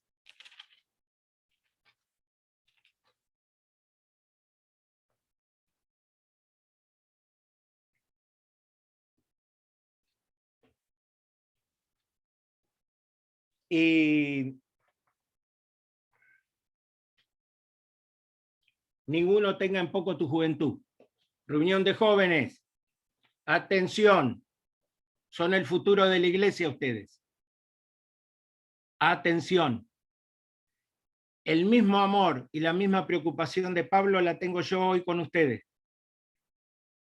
Y ninguno tenga en poco tu juventud. Reunión de jóvenes, Atención, son el futuro de la iglesia ustedes. Atención. El mismo amor y la misma preocupación de Pablo la tengo yo hoy con ustedes.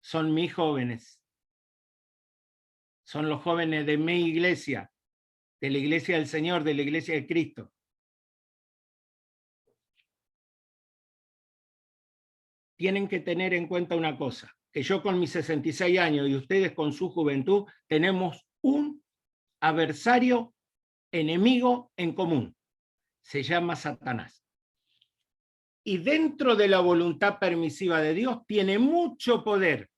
Son mis jóvenes. Son los jóvenes de mi iglesia, de la iglesia del Señor, de la iglesia de Cristo. Tienen que tener en cuenta una cosa, que yo con mis 66 años y ustedes con su juventud tenemos un adversario enemigo en común. Se llama Satanás. Y dentro de la voluntad permisiva de Dios tiene mucho poder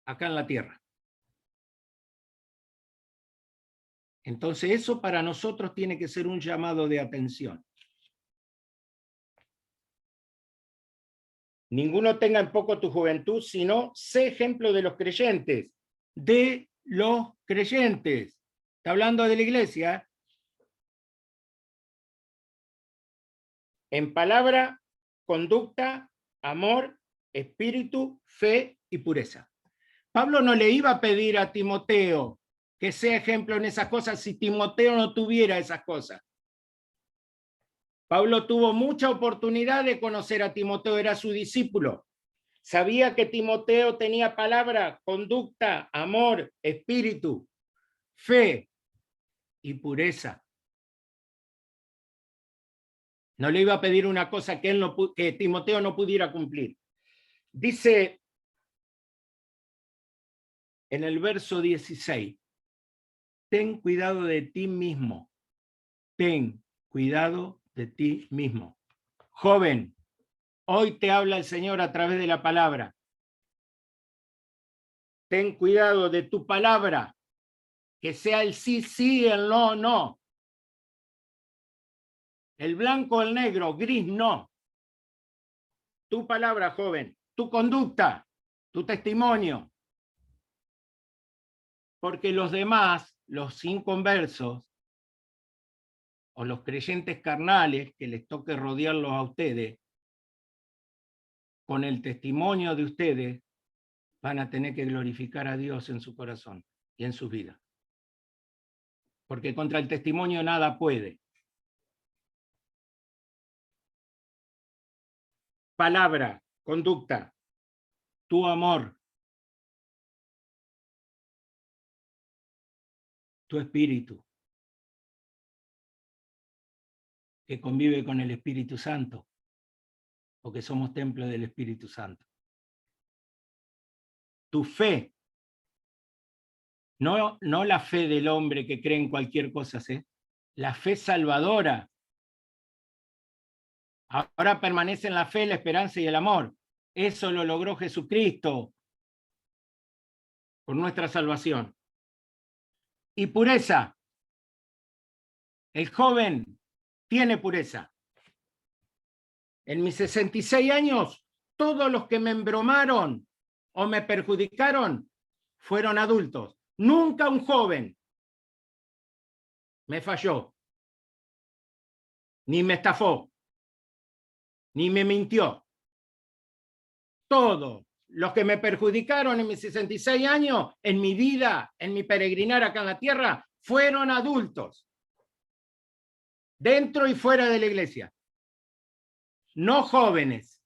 acá en la tierra. Entonces eso para nosotros tiene que ser un llamado de atención. Ninguno tenga en poco tu juventud, sino sé ejemplo de los creyentes. De los creyentes. Está hablando de la iglesia. En palabra, conducta, amor, espíritu, fe y pureza. Pablo no le iba a pedir a Timoteo que sea ejemplo en esas cosas si Timoteo no tuviera esas cosas. Pablo tuvo mucha oportunidad de conocer a Timoteo, era su discípulo. Sabía que Timoteo tenía palabra, conducta, amor, espíritu, fe y pureza. No le iba a pedir una cosa que Timoteo no pudiera cumplir. Dice en el verso 16, ten cuidado de ti mismo. Ten cuidado de ti mismo. Joven, hoy te habla el Señor a través de la palabra. Ten cuidado de tu palabra, que sea el sí, sí, el no, no. El blanco, el negro, gris, no. Tu palabra, joven, tu conducta, tu testimonio. Porque los demás, los inconversos, o los creyentes carnales, que les toque rodearlos a ustedes, con el testimonio de ustedes, van a tener que glorificar a Dios en su corazón y en sus vidas. Porque contra el testimonio nada puede. Palabra, conducta, tu amor, tu espíritu, que convive con el Espíritu Santo, porque somos templo del Espíritu Santo. Tu fe, no la fe del hombre que cree en cualquier cosa, ¿sí? La fe salvadora. Ahora permanecen la fe, la esperanza y el amor. Eso lo logró Jesucristo por nuestra salvación. Y pureza. El joven tiene pureza. En mis 66 años, todos los que me embromaron o me perjudicaron fueron adultos. Nunca un joven me falló, ni me estafó, ni me mintió. Todos los que me perjudicaron en mis 66 años, en mi vida, en mi peregrinar acá en la tierra, fueron adultos, dentro y fuera de la iglesia, no jóvenes.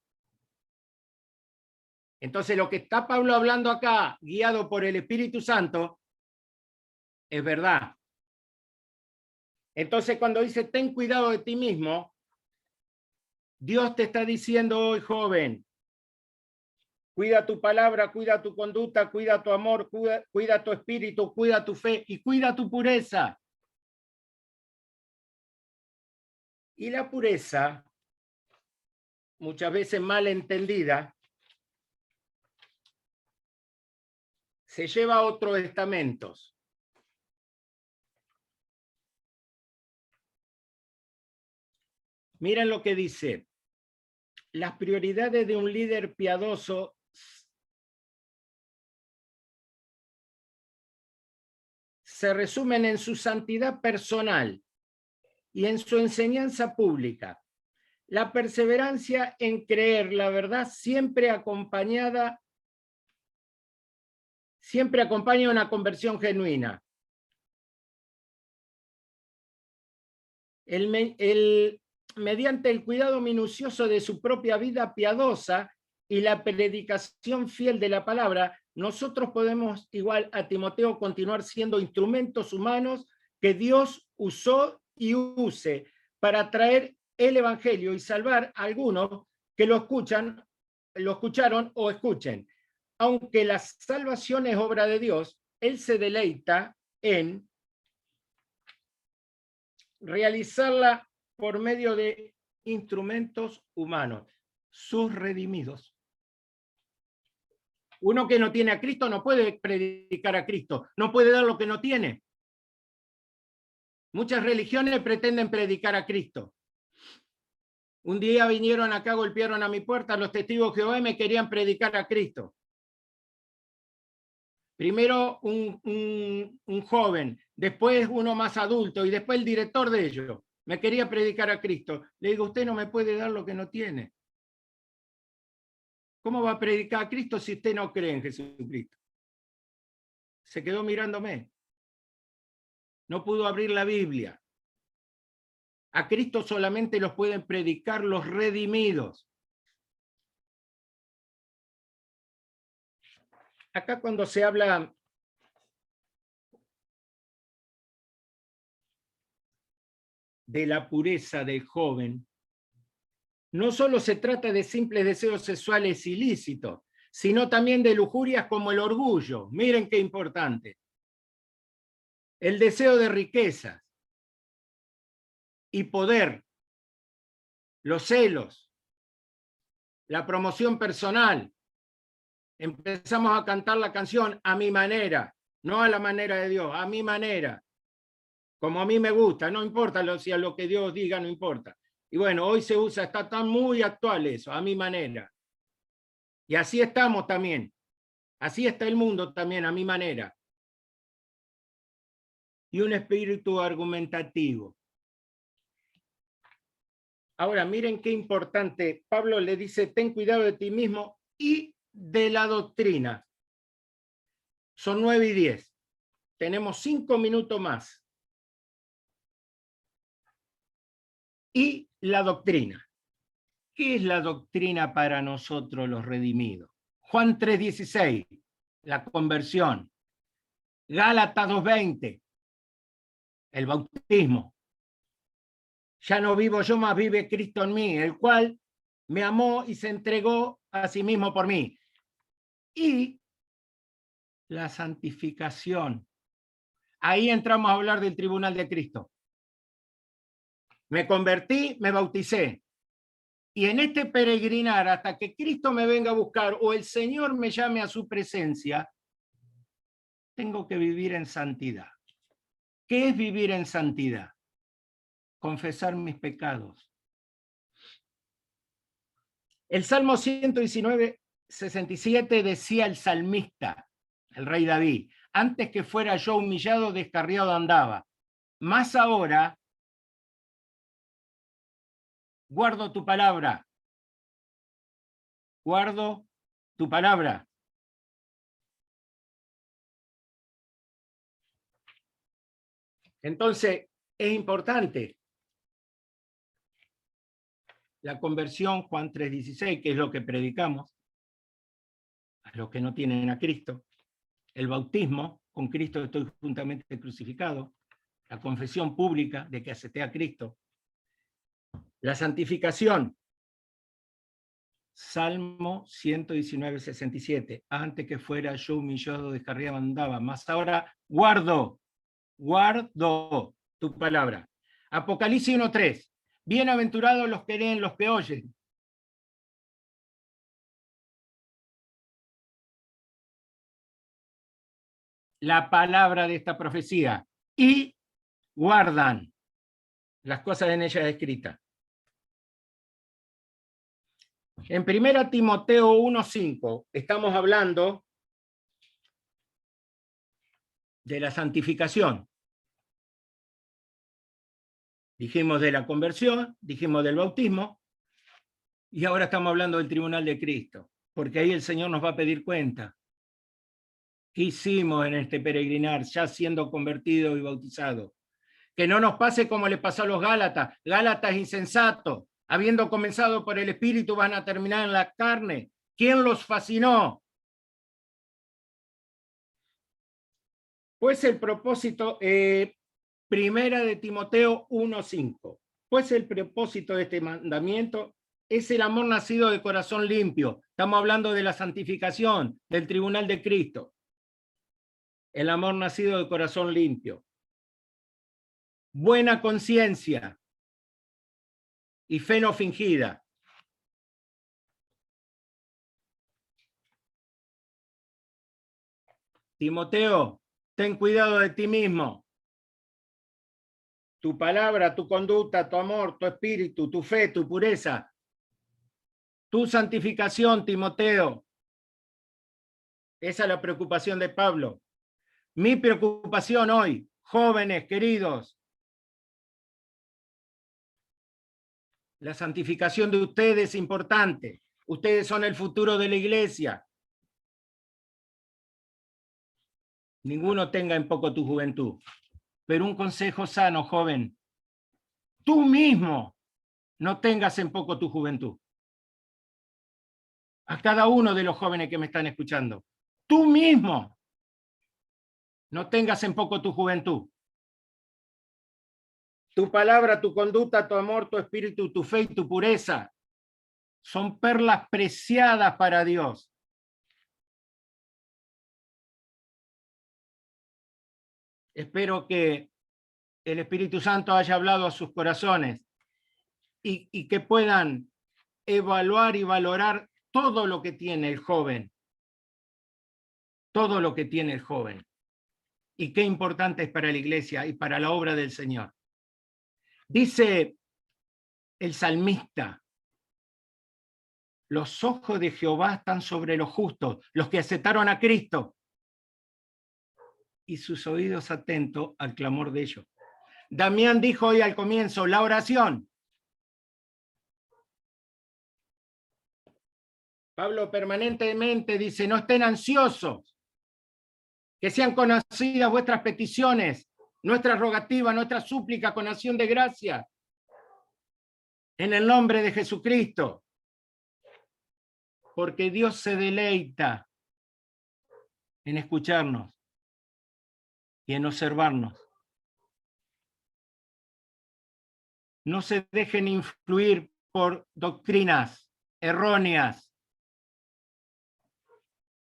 Entonces lo que está Pablo hablando acá, guiado por el Espíritu Santo, es verdad. Entonces cuando dice ten cuidado de ti mismo, Dios te está diciendo hoy, joven, cuida tu palabra, cuida tu conducta, cuida tu amor, cuida tu espíritu, cuida tu fe y cuida tu pureza. Y la pureza, muchas veces mal entendida, se lleva a otros estamentos. Miren lo que dice. Las prioridades de un líder piadoso se resumen en su santidad personal y en su enseñanza pública. La perseverancia en creer la verdad siempre acompañada siempre acompaña una conversión genuina. Mediante el cuidado minucioso de su propia vida piadosa y la predicación fiel de la palabra, nosotros podemos, igual a Timoteo, continuar siendo instrumentos humanos que Dios usó y use para traer el evangelio y salvar a algunos que lo escucharon o escuchen. Aunque la salvación es obra de Dios, Él se deleita en realizarla por medio de instrumentos humanos, sus redimidos. Uno que no tiene a Cristo no puede predicar a Cristo, no puede dar lo que no tiene. Muchas religiones pretenden predicar a Cristo. Un día vinieron acá, golpearon a mi puerta los testigos de Jehová y me querían predicar a Cristo. Primero un joven, después uno más adulto y después el director de ellos. Me quería predicar a Cristo. Le digo, usted no me puede dar lo que no tiene. ¿Cómo va a predicar a Cristo si usted no cree en Jesucristo? Se quedó mirándome. No pudo abrir la Biblia. A Cristo solamente los pueden predicar los redimidos. Acá cuando se habla de la pureza del joven, no solo se trata de simples deseos sexuales ilícitos, sino también de lujurias como el orgullo. Miren qué importante. El deseo de riquezas y poder, los celos, la promoción personal. Empezamos a cantar la canción a mi manera, no a la manera de Dios, a mi manera, como a mí me gusta, no importa si a lo que Dios diga, no importa. Y bueno, hoy se usa, está tan muy actual eso, a mi manera. Y así estamos también, así está el mundo también, a mi manera. Y un espíritu argumentativo. Ahora, miren qué importante, Pablo le dice, ten cuidado de ti mismo y de la doctrina. Son 9 y 10. Tenemos 5 minutos más. Y la doctrina. ¿Qué es la doctrina para nosotros los redimidos? Juan 3:16, la conversión. Gálatas 2:20, el bautismo. Ya no vivo yo, más vive Cristo en mí, el cual me amó y se entregó a sí mismo por mí. Y la santificación. Ahí entramos a hablar del tribunal de Cristo. Me convertí, me bauticé. Y en este peregrinar, hasta que Cristo me venga a buscar o el Señor me llame a su presencia, tengo que vivir en santidad. ¿Qué es vivir en santidad? Confesar mis pecados. El Salmo 119, 67 decía el salmista, el rey David, antes que fuera yo humillado, descarriado andaba. Más ahora, guardo tu palabra. Guardo tu palabra. Entonces, es importante la conversión, Juan 3:16, que es lo que predicamos, a los que no tienen a Cristo. El bautismo, con Cristo estoy juntamente crucificado. La confesión pública de que acepté a Cristo. La santificación. Salmo 119, 67. Antes que fuera yo humillado, descarriado andaba. Más ahora guardo tu palabra. Apocalipsis 1:3. Bienaventurados los que leen, los que oyen. La palabra de esta profecía y guardan las cosas en ella escritas. En 1 Timoteo 1:5 estamos hablando de la santificación. Dijimos de la conversión, dijimos del bautismo, y ahora estamos hablando del tribunal de Cristo, porque ahí el Señor nos va a pedir cuenta. ¿Qué hicimos en este peregrinar, ya siendo convertido y bautizado? Que no nos pase como le pasó a los Gálatas. Gálatas insensatos, habiendo comenzado por el Espíritu, van a terminar en la carne. ¿Quién los fascinó? Pues el propósito, primera de Timoteo 1:5. Pues el propósito de este mandamiento es el amor nacido de corazón limpio. Estamos hablando de la santificación, del tribunal de Cristo. El amor nacido de corazón limpio. Buena conciencia y fe no fingida. Timoteo, ten cuidado de ti mismo. Tu palabra, tu conducta, tu amor, tu espíritu, tu fe, tu pureza, tu santificación, Timoteo. Esa es la preocupación de Pablo. Mi preocupación hoy, jóvenes queridos, la santificación de ustedes es importante. Ustedes son el futuro de la iglesia. Ninguno tenga en poco tu juventud. Pero un consejo sano, joven, tú mismo no tengas en poco tu juventud. A cada uno de los jóvenes que me están escuchando, tú mismo no tengas en poco tu juventud. Tu palabra, tu conducta, tu amor, tu espíritu, tu fe y tu pureza son perlas preciadas para Dios. Espero que el Espíritu Santo haya hablado a sus corazones y que puedan evaluar y valorar todo lo que tiene el joven. Todo lo que tiene el joven. Y qué importante es para la iglesia y para la obra del Señor. Dice el salmista: los ojos de Jehová están sobre los justos, los que aceptaron a Cristo, y sus oídos atentos al clamor de ellos. Damián dijo hoy al comienzo, la oración. Pablo permanentemente dice, no estén ansiosos, que sean conocidas vuestras peticiones, nuestra rogativa, nuestra súplica con acción de gracia, en el nombre de Jesucristo. Porque Dios se deleita en escucharnos y en observarnos. No se dejen influir por doctrinas erróneas.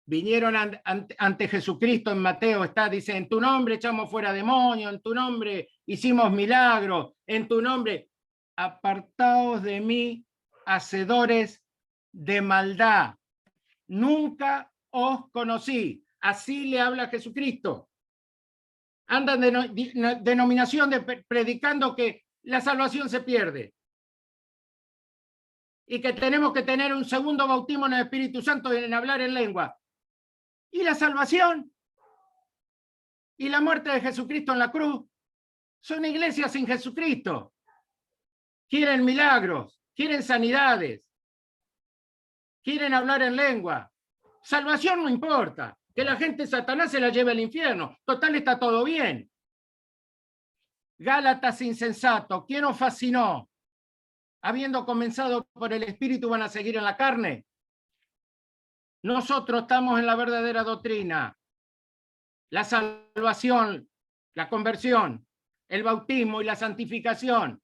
Vinieron ante Jesucristo en Mateo, dice, en tu nombre echamos fuera demonios, en tu nombre hicimos milagros, en tu nombre, apartaos de mí, hacedores de maldad. Nunca os conocí. Así le habla Jesucristo. Andan de denominación predicando que la salvación se pierde y que tenemos que tener un segundo bautismo en el Espíritu Santo y en hablar en lengua. ¿Y la salvación? ¿Y la muerte de Jesucristo en la cruz? Son iglesias sin Jesucristo. Quieren milagros, quieren sanidades, quieren hablar en lengua. Salvación no importa. Que la gente Satanás se la lleve al infierno. Total, está todo bien. Gálatas insensato, ¿quién os fascinó? Habiendo comenzado por el Espíritu, van a seguir en la carne. Nosotros estamos en la verdadera doctrina. La salvación, la conversión, el bautismo y la santificación.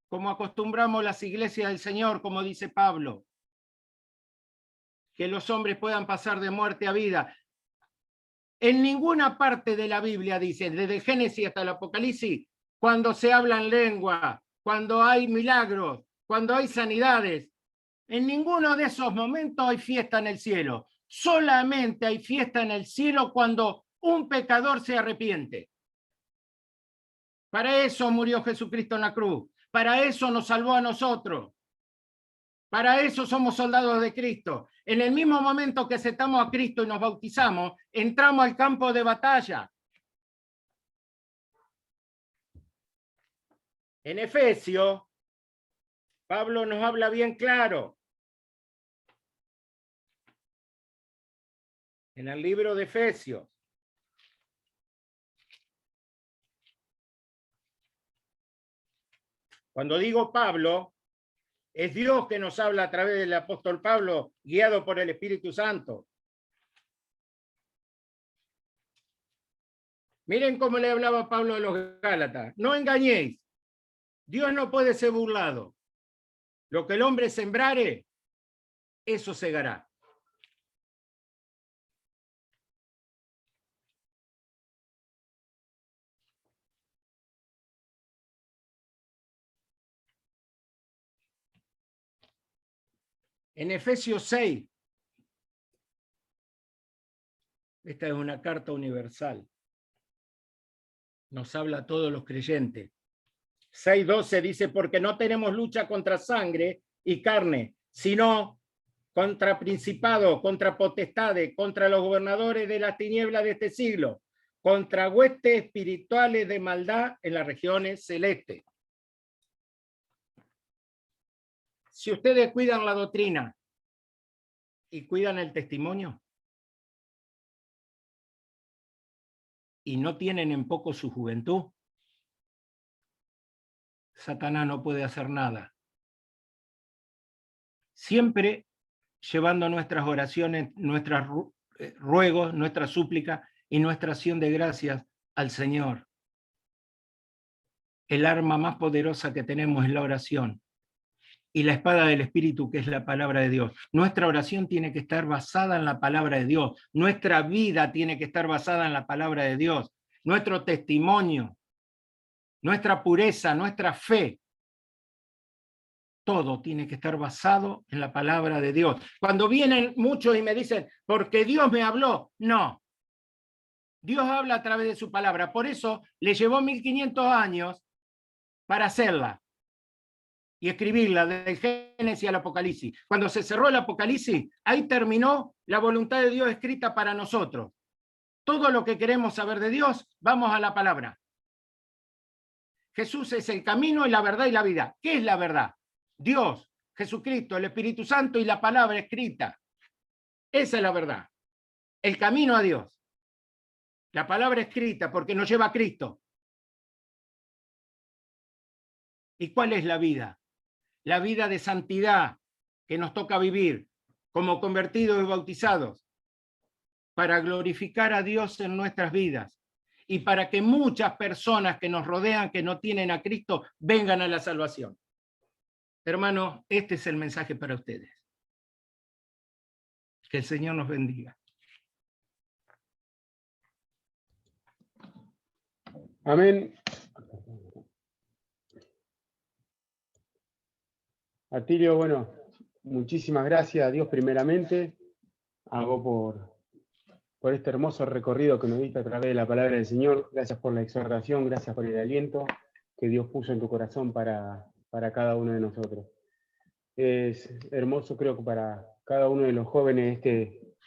Como acostumbramos las iglesias del Señor, como dice Pablo. Que los hombres puedan pasar de muerte a vida. En ninguna parte de la Biblia dice, desde Génesis hasta el Apocalipsis, cuando se habla en lengua, cuando hay milagros, cuando hay sanidades, en ninguno de esos momentos hay fiesta en el cielo. Solamente hay fiesta en el cielo cuando un pecador se arrepiente. Para eso murió Jesucristo en la cruz. Para eso nos salvó a nosotros. Para eso somos soldados de Cristo. En el mismo momento que aceptamos a Cristo y nos bautizamos, entramos al campo de batalla. En Efesios, Pablo nos habla bien claro. En el libro de Efesios. Cuando digo Pablo, es Dios que nos habla a través del apóstol Pablo, guiado por el Espíritu Santo. Miren cómo le hablaba Pablo a los Gálatas. No engañéis. Dios no puede ser burlado. Lo que el hombre sembrare, eso segará. En Efesios 6, esta es una carta universal. Nos habla a todos los creyentes. 6:12 dice, porque no tenemos lucha contra sangre y carne, sino contra principados, contra potestades, contra los gobernadores de las tinieblas de este siglo, contra huestes espirituales de maldad en las regiones celestes. Si ustedes cuidan la doctrina y cuidan el testimonio, y no tienen en poco su juventud, Satanás no puede hacer nada. Siempre llevando nuestras oraciones, nuestros ruegos, nuestra súplica y nuestra acción de gracias al Señor. El arma más poderosa que tenemos es la oración. Y la espada del Espíritu, que es la palabra de Dios. Nuestra oración tiene que estar basada en la palabra de Dios. Nuestra vida tiene que estar basada en la palabra de Dios. Nuestro testimonio, nuestra pureza, nuestra fe, todo tiene que estar basado en la palabra de Dios. Cuando vienen muchos y me dicen, porque Dios me habló, no. Dios habla a través de su palabra. Por eso le llevó 1500 años para hacerla y escribirla del Génesis al Apocalipsis. Cuando se cerró el Apocalipsis, ahí terminó la voluntad de Dios escrita para nosotros. Todo lo que queremos saber de Dios, vamos a la palabra. Jesús es el camino y la verdad y la vida. ¿Qué es la verdad? Dios, Jesucristo, el Espíritu Santo y la palabra escrita. Esa es la verdad. El camino a Dios. La palabra escrita porque nos lleva a Cristo. ¿Y cuál es la vida? La vida de santidad que nos toca vivir como convertidos y bautizados para glorificar a Dios en nuestras vidas y para que muchas personas que nos rodean, que no tienen a Cristo, vengan a la salvación. Hermanos, este es el mensaje para ustedes. Que el Señor nos bendiga. Amén. Atilio, bueno, muchísimas gracias a Dios primeramente, hago por este hermoso recorrido que nos diste a través de la palabra del Señor. Gracias por la exhortación, gracias por el aliento que Dios puso en tu corazón para cada uno de nosotros. Es hermoso, creo que para cada uno de los jóvenes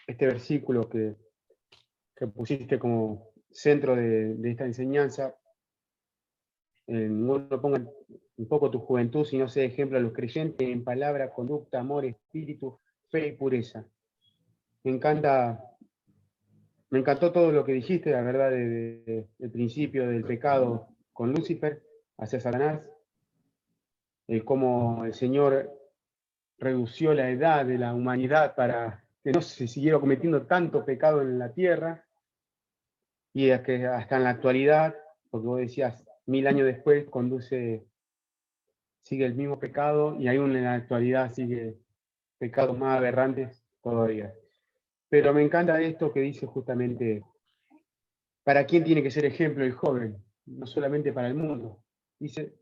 este versículo que pusiste como centro de esta enseñanza. No pongan un poco tu juventud, sino sea ejemplo a los creyentes en palabra, conducta, amor, espíritu, fe y pureza. Me encantó todo lo que dijiste, la verdad, del principio del pecado con Lucifer hacia Satanás, cómo el Señor redució la edad de la humanidad para que no se siguiera cometiendo tanto pecado en la tierra, y que hasta en la actualidad, porque vos decías, 1000 años después sigue el mismo pecado, y aún en la actualidad sigue pecados más aberrantes todavía. Pero me encanta esto que dice justamente, ¿para quién tiene que ser ejemplo el joven? No solamente para el mundo, dice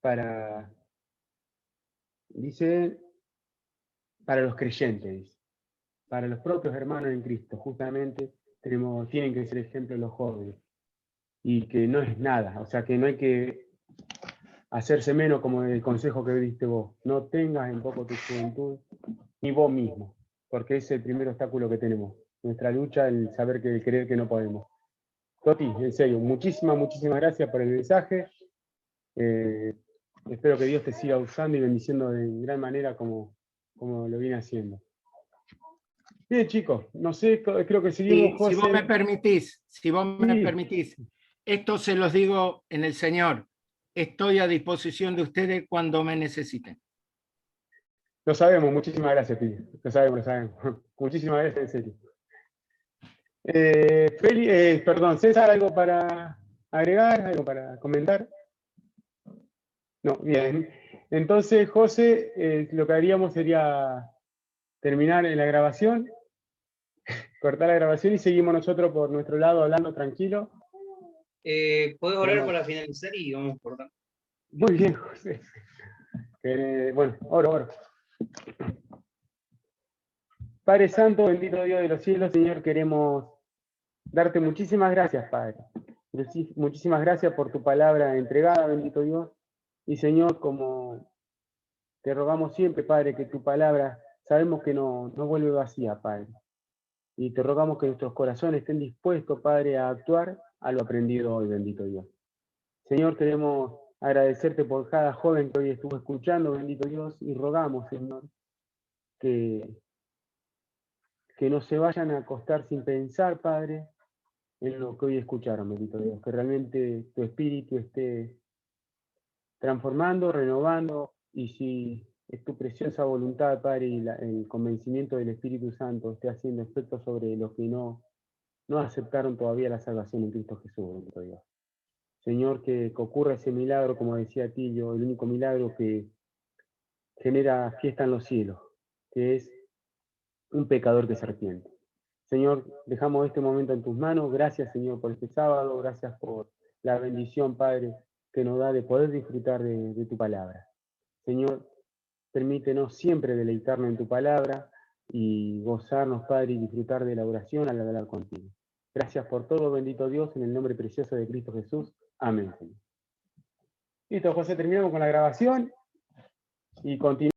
para los creyentes, dice, para los propios hermanos en Cristo, justamente tienen que ser ejemplo los jóvenes, y que no es nada, o sea que no hay que hacerse menos, como el consejo que diste vos, no tengas en poco tu juventud, ni vos mismo, porque es el primer obstáculo que tenemos, nuestra lucha, el saber que creer que no podemos. Toti, en serio, muchísimas gracias por el mensaje. Espero que Dios te siga usando y bendiciendo de gran manera como lo viene haciendo. Bien, chicos, no sé, creo que seguimos, José. Si vos me permitís, Sí. esto se los digo en el Señor. Estoy a disposición de ustedes cuando me necesiten. Lo sabemos, muchísimas gracias, Pili. Lo sabemos, lo sabemos. Muchísimas gracias, en serio. Perdón, César, ¿algo para agregar? ¿Algo para comentar? No, bien. Entonces, José, lo que haríamos sería terminar en la grabación, cortar la grabación y seguimos nosotros por nuestro lado hablando tranquilo. ¿Puedes orar para finalizar y vamos por acá? Muy bien, José. Bueno, oro. Padre Santo, bendito Dios de los cielos, Señor, queremos darte muchísimas gracias, Padre. Muchísimas gracias por tu palabra entregada, bendito Dios. Y Señor, como te rogamos siempre, Padre, que tu palabra sabemos que no vuelve vacía, Padre. Y te rogamos que nuestros corazones estén dispuestos, Padre, a actuar a lo aprendido hoy, bendito Dios. Señor, queremos agradecerte por cada joven que hoy estuvo escuchando, bendito Dios, y rogamos, Señor, que no se vayan a acostar sin pensar, Padre, en lo que hoy escucharon, bendito Dios. Que realmente tu espíritu esté transformando, renovando, y si es tu preciosa voluntad, Padre, y el convencimiento del Espíritu Santo esté haciendo efecto sobre los que no aceptaron todavía la salvación en Cristo Jesús, bendito Dios. Señor, que ocurra ese milagro, como decía Tillo, el único milagro que genera fiesta en los cielos, que es un pecador que se arrepiente. Señor, dejamos este momento en tus manos. Gracias, Señor, por este sábado. Gracias por la bendición, Padre, que nos da de poder disfrutar de tu palabra. Señor, permítenos siempre deleitarnos en tu palabra y gozarnos, Padre, y disfrutar de la oración al hablar contigo. Gracias por todo, bendito Dios, en el nombre precioso de Cristo Jesús. Amén, Señor. Listo, José, terminamos con la grabación y continuamos.